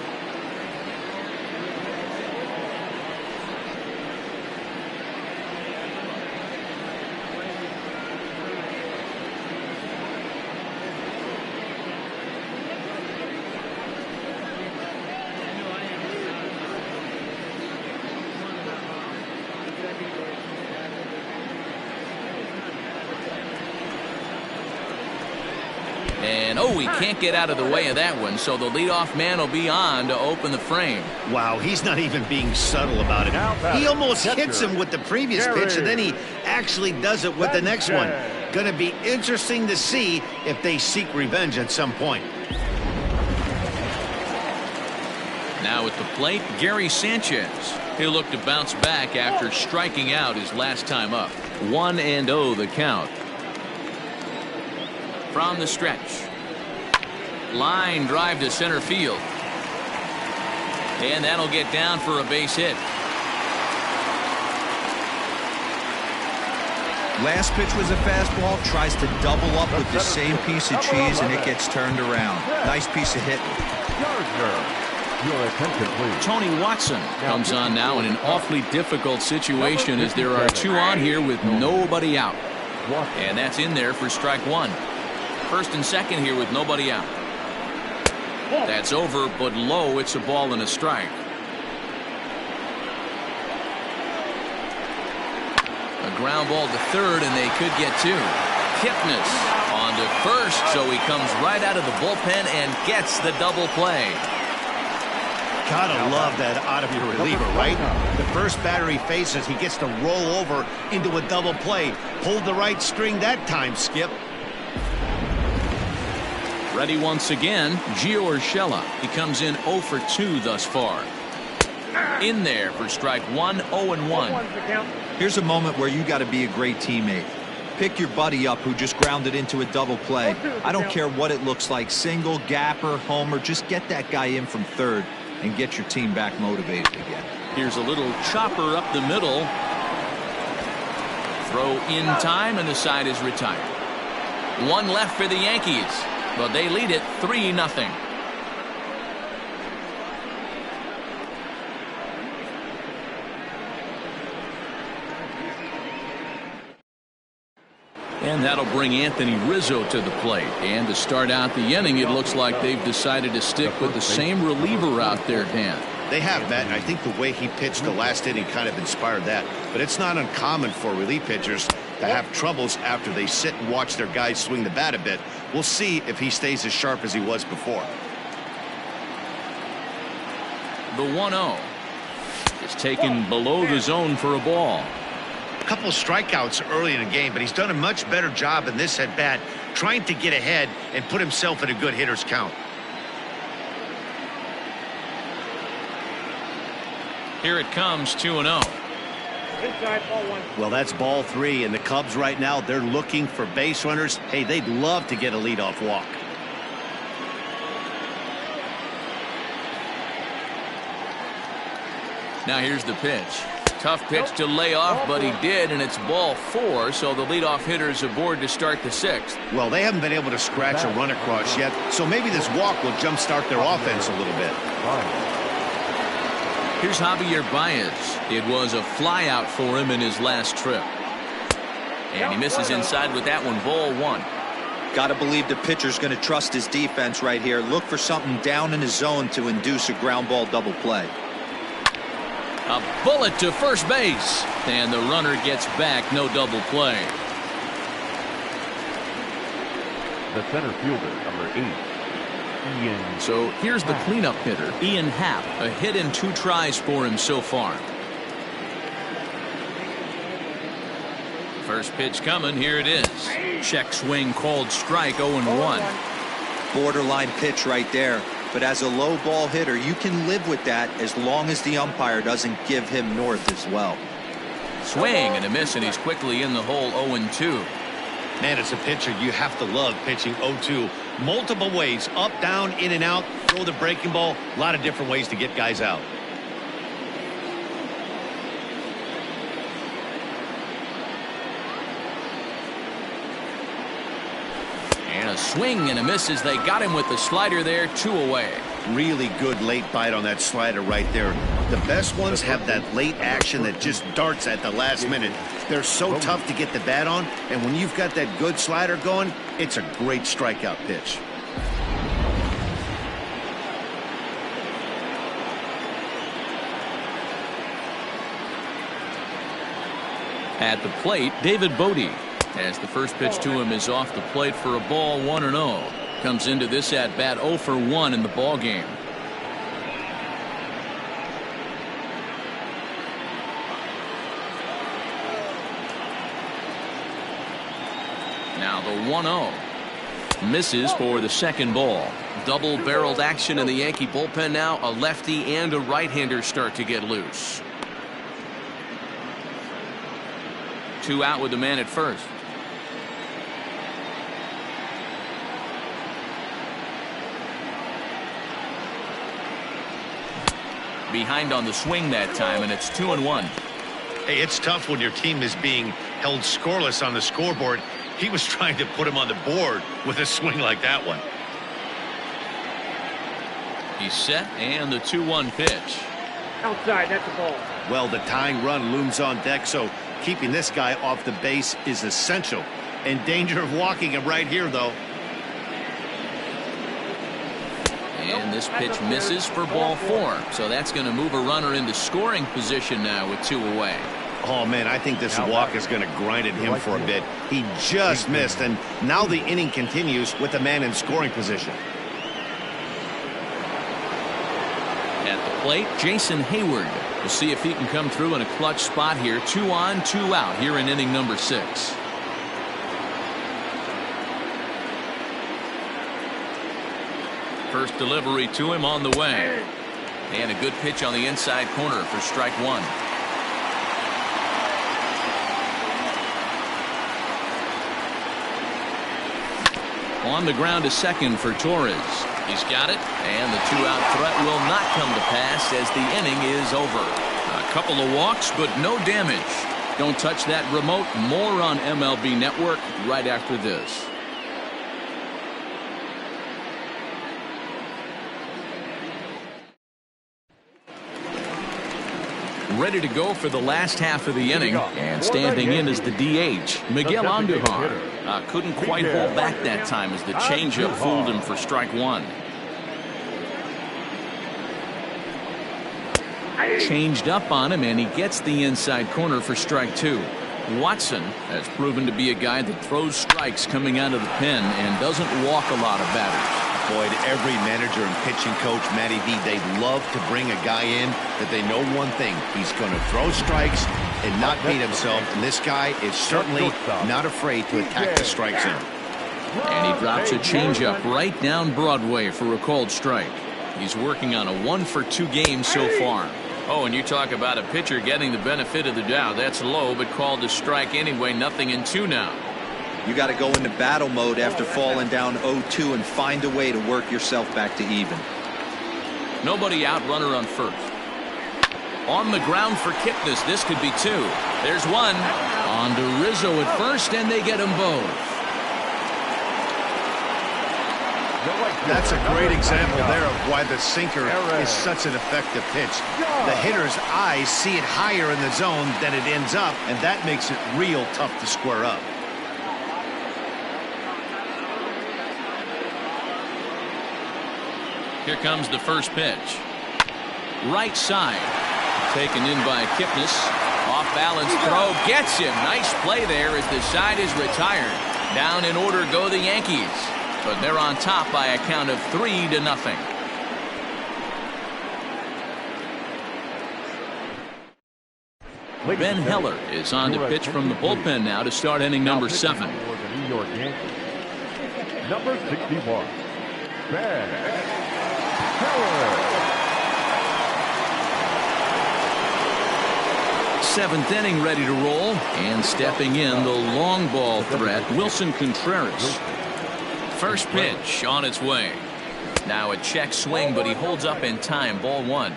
Speaker 1: And oh, he can't get out of the way of that one, so the leadoff man will be on to open the frame.
Speaker 2: Wow, he's not even being subtle about it. He almost hits him with the previous pitch, and then he actually does it with the next one. Going to be interesting to see if they seek revenge at some point.
Speaker 1: Now at the plate, Gary Sanchez. He'll look to bounce back after striking out his last time up. 1-0 the count. From the stretch. Line drive to center field. And that'll get down for a base hit.
Speaker 5: Last pitch was a fastball, tries to double up with the same piece of cheese, and it gets turned around. Nice piece of hitting.
Speaker 7: Your attention, please.
Speaker 1: Tony Watson comes on now in an awfully difficult situation as there are 2 on here with nobody out. And that's in there for strike 1. First and second here with nobody out. That's over, but low. It's a ball and a strike. A ground ball to third, and they could get 2. Kipnis on to first, so he comes right out of the bullpen and gets the double play.
Speaker 2: Gotta love that out of your reliever, right? The first batter he faces, he gets to roll over into a double play. Pulled the right string that time, Skip.
Speaker 1: Ready once again, Gio Urshela. He comes in 0 for 2 thus far. In there for strike 1, 0-1.
Speaker 5: Here's a moment where you got to be a great teammate. Pick your buddy up who just grounded into a double play. I don't care what it looks like, single, gapper, homer, just get that guy in from third and get your team back motivated again.
Speaker 1: Here's a little chopper up the middle. Throw in time, and the side is retired. 1 left for the Yankees, but they lead it 3-0. And that'll bring Anthony Rizzo to the plate. And to start out the inning, it looks like they've decided to stick with the same reliever out there, Dan.
Speaker 2: They have, Matt, and I think the way he pitched the last inning kind of inspired that. But it's not uncommon for relief pitchers to have troubles after they sit and watch their guys swing the bat a bit. We'll see if he stays as sharp as he was before.
Speaker 1: The 1-0 is taken below the zone for a ball.
Speaker 2: Couple of strikeouts early in the game, but he's done a much better job in this at bat trying to get ahead and put himself in a good hitter's count.
Speaker 1: Here it comes, 2-0.
Speaker 3: Inside, ball 1.
Speaker 2: Well, that's ball 3, and the Cubs right now, they're looking for base runners. Hey, they'd love to get a leadoff walk.
Speaker 1: Now here's the pitch. Tough pitch to lay off, but he did, and it's ball 4, so the leadoff hitter's aboard to start the 6th.
Speaker 2: Well, they haven't been able to scratch a run across yet, so maybe this walk will jumpstart their offense a little bit.
Speaker 1: Here's Javier Baez. It was a flyout for him in his last trip. And he misses inside with that one, ball 1.
Speaker 5: Got to believe the pitcher's going to trust his defense right here. Look for something down in his zone to induce a ground ball double play.
Speaker 1: A bullet to first base, and the runner gets back, no double play.
Speaker 7: The center fielder, number 8, Ian.
Speaker 1: So here's the cleanup hitter, Ian Happ. A hit in 2 tries for him so far. First pitch coming, here it is. Check swing called strike, 0-1.
Speaker 5: Borderline pitch right there. But as a low ball hitter, you can live with that as long as the umpire doesn't give him north as well.
Speaker 1: Swing and a miss, and he's quickly in the hole, 0-2.
Speaker 2: Man, as a pitcher, you have to love pitching 0-2. Multiple ways, up, down, in and out, throw the breaking ball. A lot of different ways to get guys out.
Speaker 1: And a swing and a miss as they got him with the slider there, 2 away.
Speaker 2: Really good late bite on that slider right there. The best ones have that late action that just darts at the last minute. They're so tough to get the bat on, and when you've got that good slider going, it's a great strikeout pitch.
Speaker 1: At the plate, David Bodie. As the first pitch to him is off the plate for a ball, 1-0. Comes into this at bat 0 for 1 in the ball game. Now the 1-0 misses for the second ball. Double-barreled action in the Yankee bullpen now. A lefty and a right-hander start to get loose. 2 out with the man at first. Behind on the swing that time, and it's 2-1.
Speaker 2: Hey, it's tough when your team is being held scoreless on the scoreboard. He was trying to put him on the board with a swing like that one.
Speaker 1: He's set, and the 2-1 pitch.
Speaker 3: Outside, that's a ball.
Speaker 2: Well, the tying run looms on deck, so keeping this guy off the base is essential. In danger of walking him right here, though.
Speaker 1: And this pitch misses for ball 4. So that's going to move a runner into scoring position now with 2 away.
Speaker 2: Oh, man, I think this walk is going to grind at him for a bit. He just missed, and now the inning continues with the man in scoring position.
Speaker 1: At the plate, Jason Hayward. We'll see if he can come through in a clutch spot here. 2 on, 2 out here in inning number 6. First delivery to him on the way. And a good pitch on the inside corner for strike 1. On the ground to second for Torres. He's got it, and the 2-out threat will not come to pass as the inning is over. A couple of walks, but no damage. Don't touch that remote. More on MLB Network right after this. Ready to go for the last half of the inning, and standing in is the DH, Miguel Andujar. Couldn't quite hold back that time as the changeup fooled him for strike 1. Changed up on him, and he gets the inside corner for strike 2. Watson has proven to be a guy that throws strikes coming out of the pen and doesn't walk a lot of batters.
Speaker 2: Boyd, every manager and pitching coach, Matty V, they love to bring a guy in that they know one thing. He's going to throw strikes and not beat himself. And this guy is certainly not afraid to attack the strike zone.
Speaker 1: And he drops a changeup right down Broadway for a called strike. He's working on a 1-for-2 game so far. Oh, and you talk about a pitcher getting the benefit of the doubt. That's low, but called a strike anyway. 0-2 now.
Speaker 5: You got to go into battle mode after falling down 0-2 and find a way to work yourself back to even.
Speaker 1: Nobody out, runner on first. On the ground for Kipnis. This could be 2. There's 1. On to Rizzo at first, and they get them both.
Speaker 2: That's a great example there of why the sinker is such an effective pitch. The hitter's eyes see it higher in the zone than it ends up, and that makes it real tough to square up.
Speaker 1: Here comes the first pitch. Right side. Taken in by Kipnis. Off balance throw. Gets him. Nice play there as the side is retired. Down in order go the Yankees. But they're on top by a count of 3-0. Ben Heller is on to pitch from the bullpen now to start inning number 7.
Speaker 7: The New York Yankees. Number 61, Ben Heller.
Speaker 1: 7th inning ready to roll, and stepping in the long ball threat, Wilson Contreras. First pitch on its way. Now a check swing, but he holds up in time. Ball 1.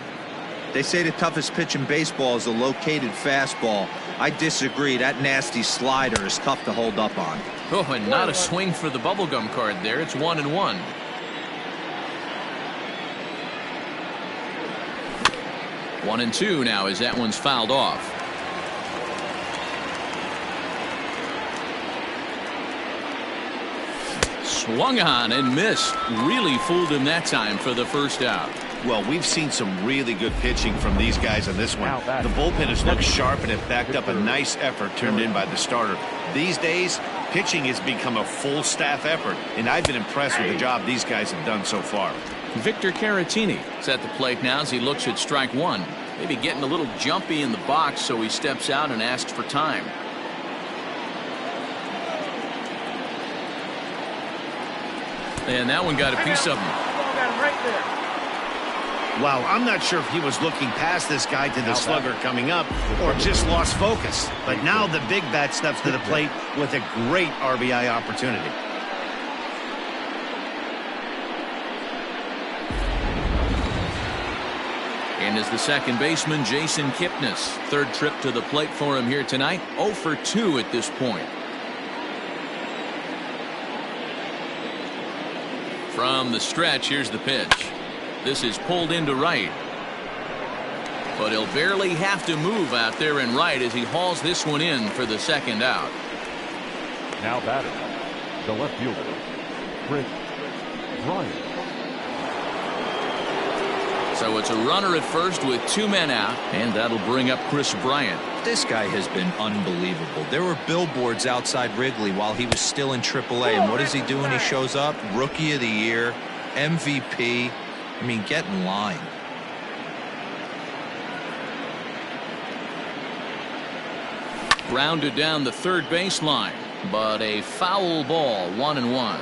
Speaker 5: They say the toughest pitch in baseball is a located fastball. I disagree. That nasty slider is tough to hold up on.
Speaker 1: Oh, and not a swing for the bubblegum card there. It's 1-1. One and two now as that one's fouled off. Swung on and missed. Really fooled him that time for the first out.
Speaker 2: Well, we've seen some really good pitching from these guys on this one. The bullpen has looked sharp and have backed up a nice effort turned in by the starter. These days, pitching has become a full staff effort, and I've been impressed with the job these guys have done so far.
Speaker 1: Victor Caratini is at the plate now as he looks at strike one. Maybe getting a little jumpy in the box, so he steps out and asks for time. And that one got a piece of him.
Speaker 3: Got him right there.
Speaker 2: Well, I'm not sure if he was looking past this guy to the slugger coming up or just lost focus. But now the big bat steps to the plate with a great RBI opportunity.
Speaker 1: And as the second baseman, Jason Kipnis. Third trip to the plate for him here tonight. 0 for 2 at this point. From the stretch, here's the pitch. This is pulled into right. But he'll barely have to move out there in right as he hauls this one in for the second out.
Speaker 7: Now batting, the left fielder, Chris Bryant.
Speaker 1: So it's a runner at first with 2 men out, and that'll bring up Chris Bryant.
Speaker 5: This guy has been unbelievable. There were billboards outside Wrigley while he was still in AAA, and what does he do when he shows up? Rookie of the Year, MVP. I mean, get in line.
Speaker 1: Grounded down the third baseline, but a foul ball, 1-1.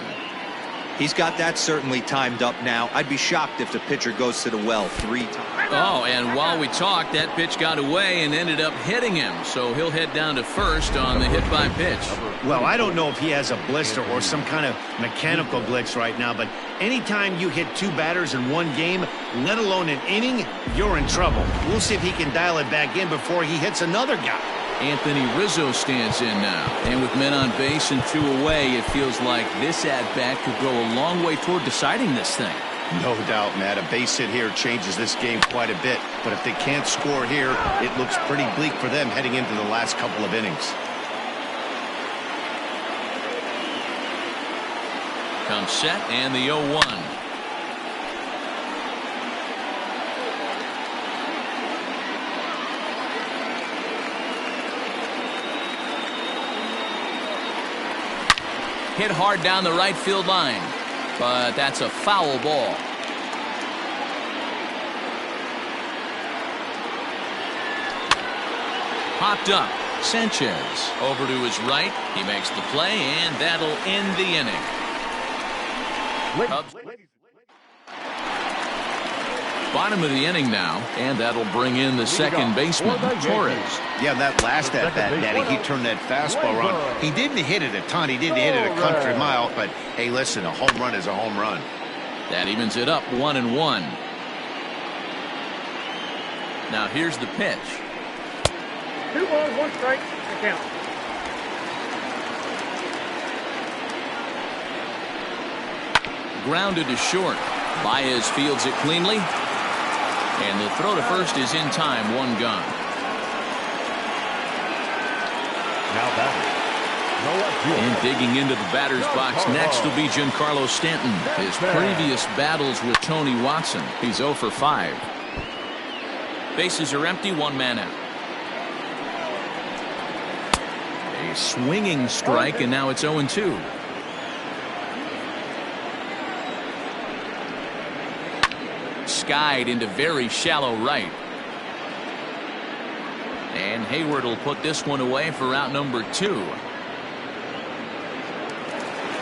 Speaker 5: He's got that certainly timed up now. I'd be shocked if the pitcher goes to the well 3 times.
Speaker 1: Oh, and while we talked, that pitch got away and ended up hitting him. So he'll head down to first on the hit by pitch.
Speaker 2: Well, I don't know if he has a blister or some kind of mechanical glitch right now, but anytime you hit 2 batters in one game, let alone an inning, you're in trouble. We'll see if he can dial it back in before he hits another guy.
Speaker 1: Anthony Rizzo stands in now. And with men on base and 2 away, it feels like this at-bat could go a long way toward deciding this thing.
Speaker 2: No doubt, Matt. A base hit here changes this game quite a bit. But if they can't score here, it looks pretty bleak for them heading into the last couple of innings.
Speaker 1: Comes set and the 0-1. Hit hard down the right field line, but that's a foul ball. Popped up. Sanchez over to his right. He makes the play, and that'll end the inning. Cubs. Bottom of the inning now, and that'll bring in the second baseman, Torres.
Speaker 2: Yeah, that last at-bat, Daddy, he turned that fastball around. He didn't hit it a ton. He didn't hit it a country mile, but hey, listen, a home run is a home run.
Speaker 1: That evens it up 1-1. Now here's the pitch.
Speaker 3: 2 balls, 1 strike, the count.
Speaker 1: Grounded to short. Baez fields it cleanly. And the throw to first is in time, 1 gone.
Speaker 7: Now batting, the left fielder.
Speaker 1: And digging into the batter's box next will be Giancarlo Stanton. His previous battles with Tony Watson. He's 0 for 5. Bases are empty, 1 man out. A swinging strike, and now it's 0-2. Skied into very shallow right. And Hayward will put this one away for out number 2.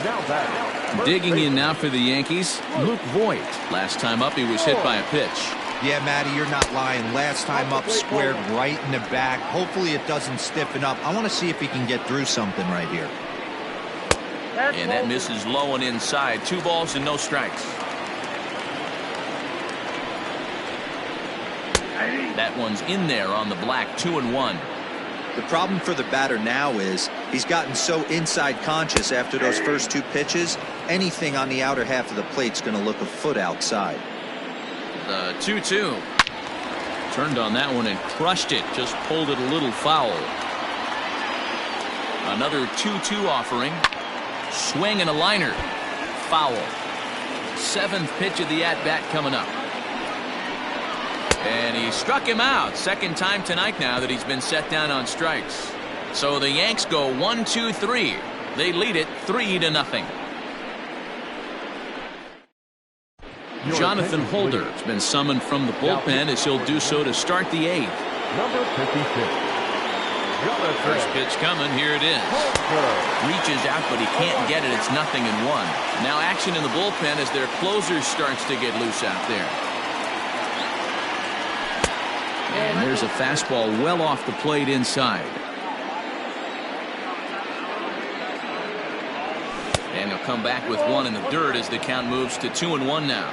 Speaker 7: Now batting,
Speaker 1: Digging in now for the Yankees, Luke Voigt. Last time up, he was hit by a pitch.
Speaker 5: Yeah, Matty, you're not lying. Last time up, squared right in the back. Hopefully it doesn't stiffen up. I want to see if he can get through something right here.
Speaker 1: And that misses low and inside. 2 balls and no strikes. That one's in there on the black, 2-1.
Speaker 5: The problem for the batter now is he's gotten so inside conscious after those first 2 pitches. Anything on the outer half of the plate's going to look a foot outside.
Speaker 1: The 2-2. Turned on that one and crushed it. Just pulled it a little foul. Another 2-2 offering. Swing and a liner. Foul. 7th pitch of the at-bat coming up. And he struck him out. Second time tonight now that he's been set down on strikes. So the Yanks go 1-2-3. They lead it 3-0. Jonathan Holder has been summoned from the bullpen as he'll do so to start the 8th.
Speaker 7: number 56.
Speaker 1: First pitch coming. Here it is. Reaches out, but he can't get it. It's 0-1. Now action in the bullpen as their closer starts to get loose out there. And there's a fastball well off the plate inside. And he'll come back with one in the dirt as the count moves to 2-1 now.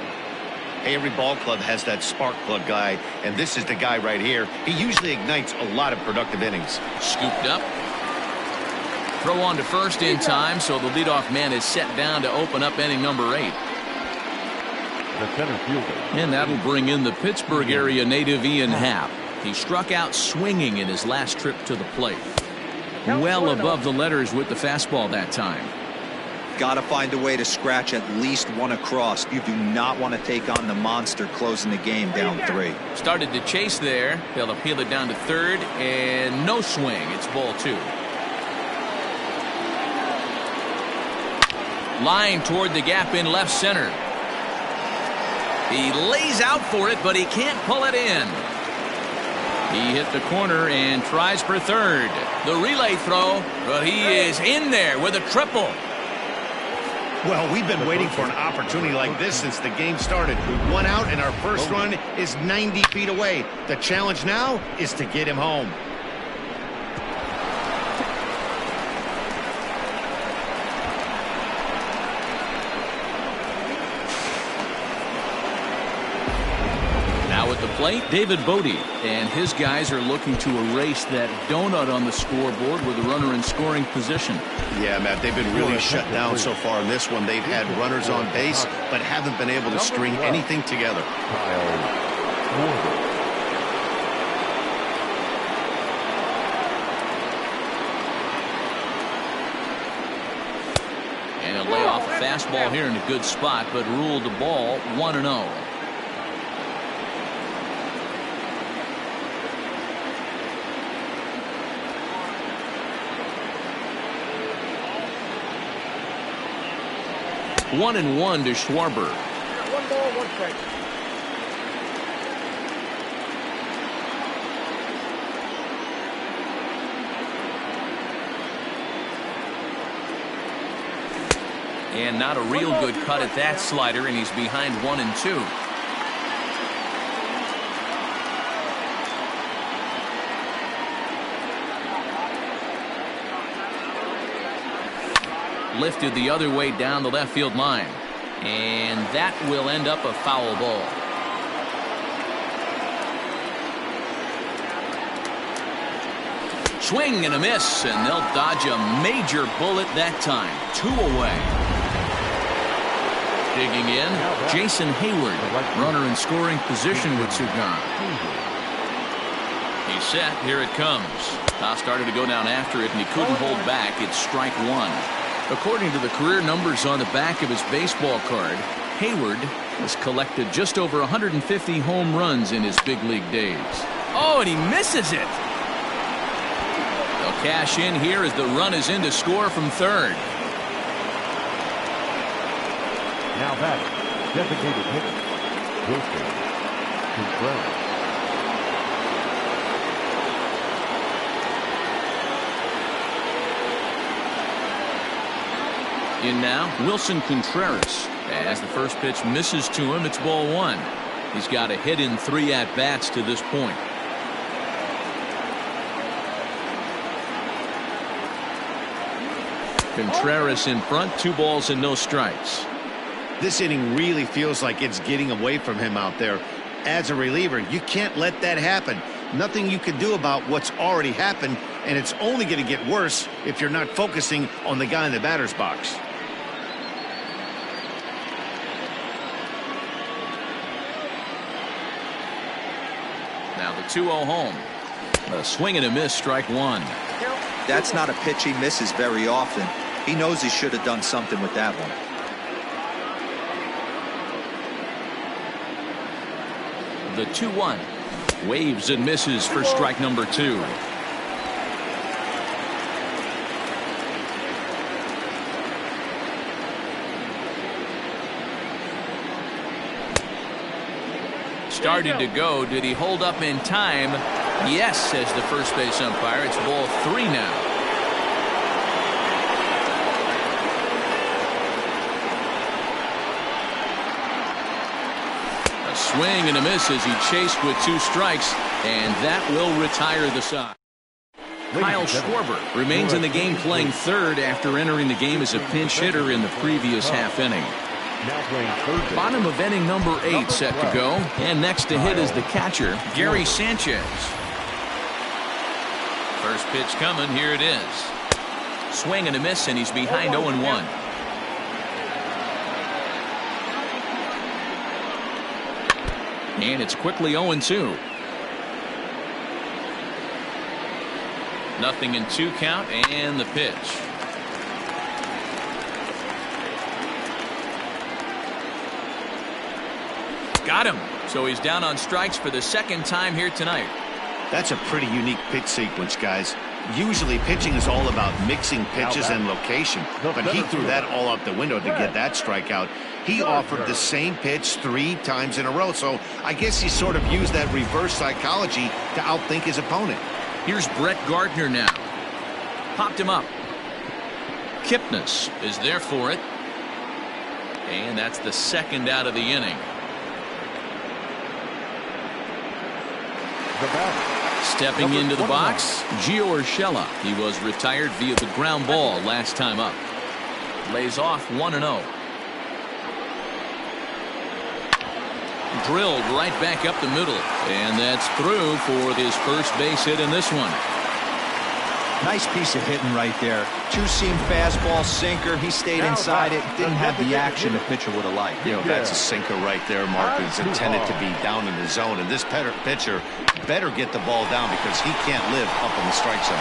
Speaker 2: Hey, every ball club has that spark plug guy, and this is the guy right here. He usually ignites a lot of productive innings.
Speaker 1: Scooped up. Throw on to first in time, so the leadoff man is set down to open up inning number 8.
Speaker 7: The center fielder.
Speaker 1: And that'll bring in the Pittsburgh area native Ian Happ. He struck out swinging in his last trip to the plate. Well above the letters with the fastball that time.
Speaker 5: Got to find a way to scratch at least one across. You do not want to take on the monster closing the game down 3.
Speaker 1: Started to chase there. They'll appeal it down to third, and no swing. It's ball 2. Line toward the gap in left center. He lays out for it, but he can't pull it in. He hit the corner and tries for third. The relay throw, but he is in there with a triple.
Speaker 2: Well, we've been waiting for an opportunity like this since the game started. 1 out, and our first run is 90 feet away. The challenge now is to get him home.
Speaker 1: Now at the plate, David Bodie, and his guys are looking to erase that donut on the scoreboard with a runner in scoring position.
Speaker 2: Yeah, Matt, they've been really shut down so far in this one. They've had runners on base, but haven't been able to string anything together.
Speaker 1: And he'll lay off a fastball here in a good spot, but ruled the ball 1-0. One and one to Schwarber.
Speaker 3: 1 ball, 1 strike.
Speaker 1: And not a real good cut at that slider, and he's behind 1-2. Lifted the other way down the left field line, and that will end up a foul ball. Swing and a miss, and they'll dodge a major bullet that time. 2 away. Digging in, Jason Hayward, runner in scoring position with 2 gone. He's set. Here it comes. Toss started to go down after it, and he couldn't hold back. It's strike 1. According to the career numbers on the back of his baseball card, Hayward has collected just over 150 home runs in his big league days. Oh, and he misses it. They'll cash in here as the run is in to score from third.
Speaker 7: Now back, designated hitter, Wilson Contreras.
Speaker 1: In now, Wilson Contreras. As the first pitch misses to him, it's ball 1. He's got a hit in 3 at-bats to this point. Contreras in front, 2 balls and no strikes.
Speaker 2: This inning really feels like it's getting away from him out there. As a reliever, you can't let that happen. Nothing you can do about what's already happened, and it's only going to get worse if you're not focusing on the guy in the batter's box.
Speaker 1: Now the 2-0 home. A swing and a miss, strike 1.
Speaker 5: That's not a pitch he misses very often. He knows he should have done something with that one.
Speaker 1: The 2-1. Waves and misses for strike number 2. Started to go. Did he hold up in time? Yes, says the first base umpire. It's ball 3 now. swing and a miss as he chased with 2 strikes, and that will retire the side. Kyle Schwarber remains in the game playing third after entering the game as a pinch hitter in the previous half inning. Bottom of inning number 8 set to go, and next to hit is the catcher, Gary Sanchez. First pitch coming, here it is. Swing and a miss, and he's behind 0-1. And it's quickly 0-2. Nothing in 2 count, and the pitch. Got him. So he's down on strikes for the second time here tonight.
Speaker 2: That's a pretty unique pitch sequence, guys. Usually pitching is all about mixing pitches and location, but he threw that all out the window to get that strikeout. He offered the same pitch 3 times in a row, so I guess he sort of used that reverse psychology to outthink his opponent.
Speaker 1: Here's Brett Gardner now. Popped him up. Kipnis is there for it. And that's the second out of the inning. Stepping into the box, Gio Urshela. He was retired via the ground ball last time up. Lays off 1-0. Drilled right back up the middle, and that's through for his first base hit in this one.
Speaker 5: Nice piece of hitting right there. 2-seam fastball, sinker. He stayed inside it. Didn't have the action the pitcher would have liked.
Speaker 4: You know, that's a sinker right there, Mark. It's intended to be down in the zone, and this pitcher better get the ball down because he can't live up in the strike zone.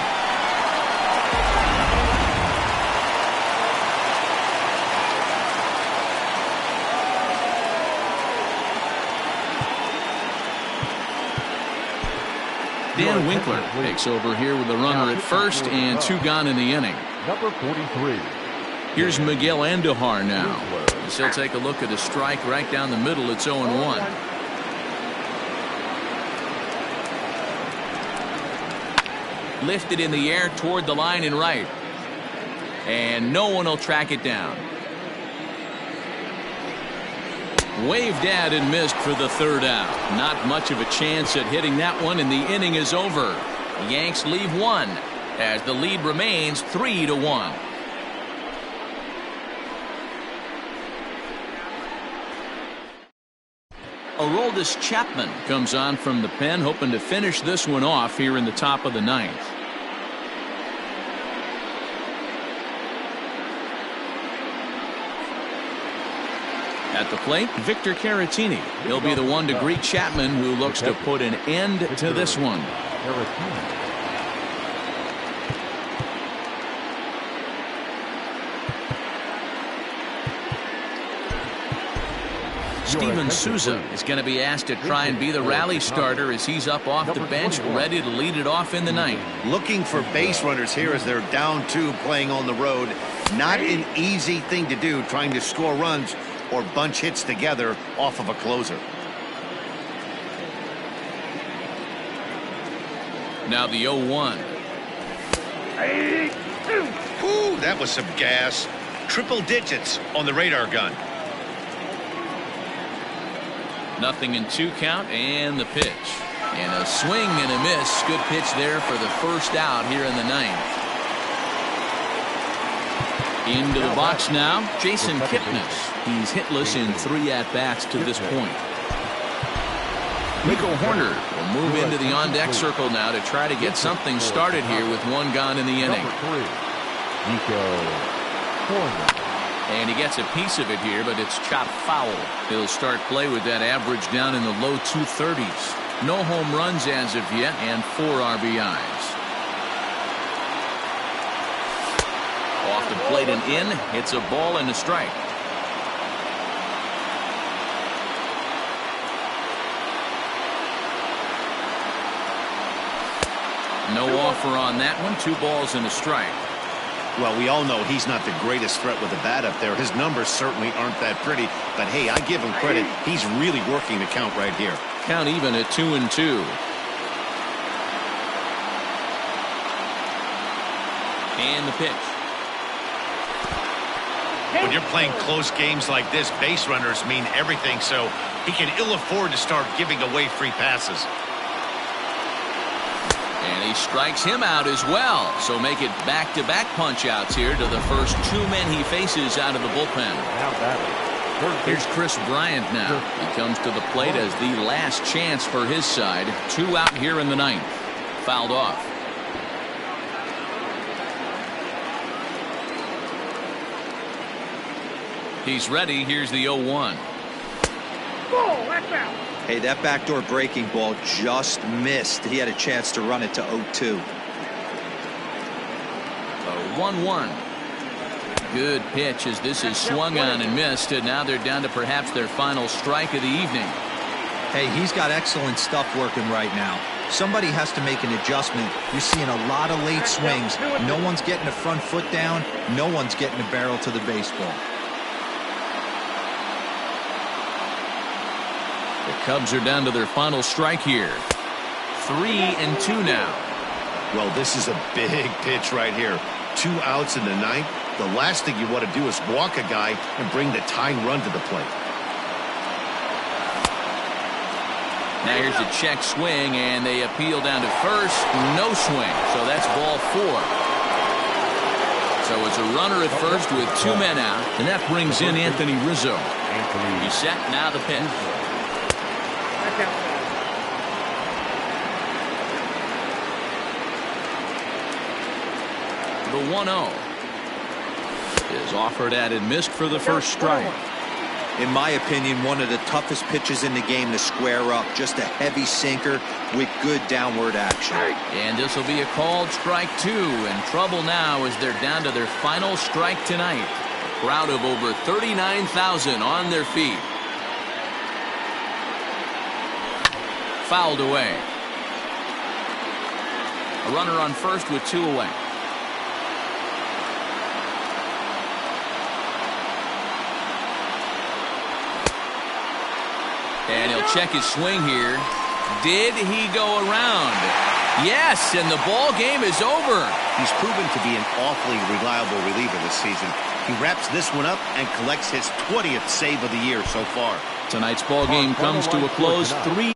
Speaker 1: Dan Winkler takes over here with a runner at first and 2 gone in the inning.
Speaker 7: Number 43.
Speaker 1: Here's Miguel Andujar now. As he'll take a look at a strike right down the middle. It's 0-1. Lifted in the air toward the line and right. And no one will track it down. Waved at and missed for the 3rd out. Not much of a chance at hitting that one, and the inning is over. The Yanks leave 1 as the lead remains 3-1. Aroldis Chapman comes on from the pen, hoping to finish this one off here in the top of the 9th. At the plate, Victor Caratini. He'll be the one to greet Chapman, who looks to put an end to this one. Steven Souza is going to be asked to try and be the rally starter as he's up off the bench, ready to lead it off in the 9th.
Speaker 2: Looking for base runners here as they're down 2 playing on the road. Not an easy thing to do, trying to score runs or bunch hits together off of a closer.
Speaker 1: Now the 0-1.
Speaker 2: Ooh, that was some gas. Triple digits on the radar gun.
Speaker 1: Nothing in 2 count, and the pitch. And a swing and a miss. Good pitch there for the first out here in the 9th. Into the box now, Jason Kipnis. He's hitless in 3 at-bats to this point. Nico Horner will move into the on-deck circle now to try to get something started here with 1 gone in the inning.
Speaker 7: Nico Horner.
Speaker 1: And he gets a piece of it here, but it's chopped foul. He'll start play with that average down in the low 230s. No home runs as of yet, and 4 RBIs. Off the plate and in. It's a ball and a strike. No offer on that one. 2 balls and a strike.
Speaker 2: Well, we all know he's not the greatest threat with the bat up there. His numbers certainly aren't that pretty, but hey, I give him credit. He's really working the count right here.
Speaker 1: Count even at 2-2. And the pitch.
Speaker 2: When you're playing close games like this, base runners mean everything, so he can ill afford to start giving away free passes.
Speaker 1: And he strikes him out as well. So make it back-to-back punch-outs here to the first two men he faces out of the bullpen. Here's Chris Bryant now. He comes to the plate as the last chance for his side. 2 out here in the ninth. Fouled off. He's ready. Here's the 0-1.
Speaker 3: Ball, that's out.
Speaker 5: Hey, that backdoor breaking ball just missed. He had a chance to run it to 0-2.
Speaker 1: 1-1. Good pitch as this is swung on and missed, and now they're down to perhaps their final strike of the evening.
Speaker 5: Hey, he's got excellent stuff working right now. Somebody has to make an adjustment. You're seeing a lot of late swings. No one's getting the front foot down. No one's getting the barrel to the baseball.
Speaker 1: The Cubs are down to their final strike here. 3-2 now.
Speaker 2: Well, this is a big pitch right here. 2 outs in the ninth. The last thing you want to do is walk a guy and bring the tying run to the plate.
Speaker 1: Now here's a check swing, and they appeal down to first. No swing, so that's ball 4. So it's a runner at first with 2 men out, and that brings in Anthony Rizzo. He's set, now the pitch. The 1-0 is offered at and missed for the first strike.
Speaker 5: In my opinion, one of the toughest pitches in the game to square up. Just a heavy sinker with good downward action.
Speaker 1: And this will be a called strike 2. In trouble now as they're down to their final strike tonight. A crowd of over 39,000 on their feet. Fouled away. A runner on first with 2 away. And he'll check his swing here. Did he go around? Yes, and the ball game is over.
Speaker 2: He's proven to be an awfully reliable reliever this season. He wraps this one up and collects his 20th save of the year so far.
Speaker 1: Tonight's ball game comes to a close. 3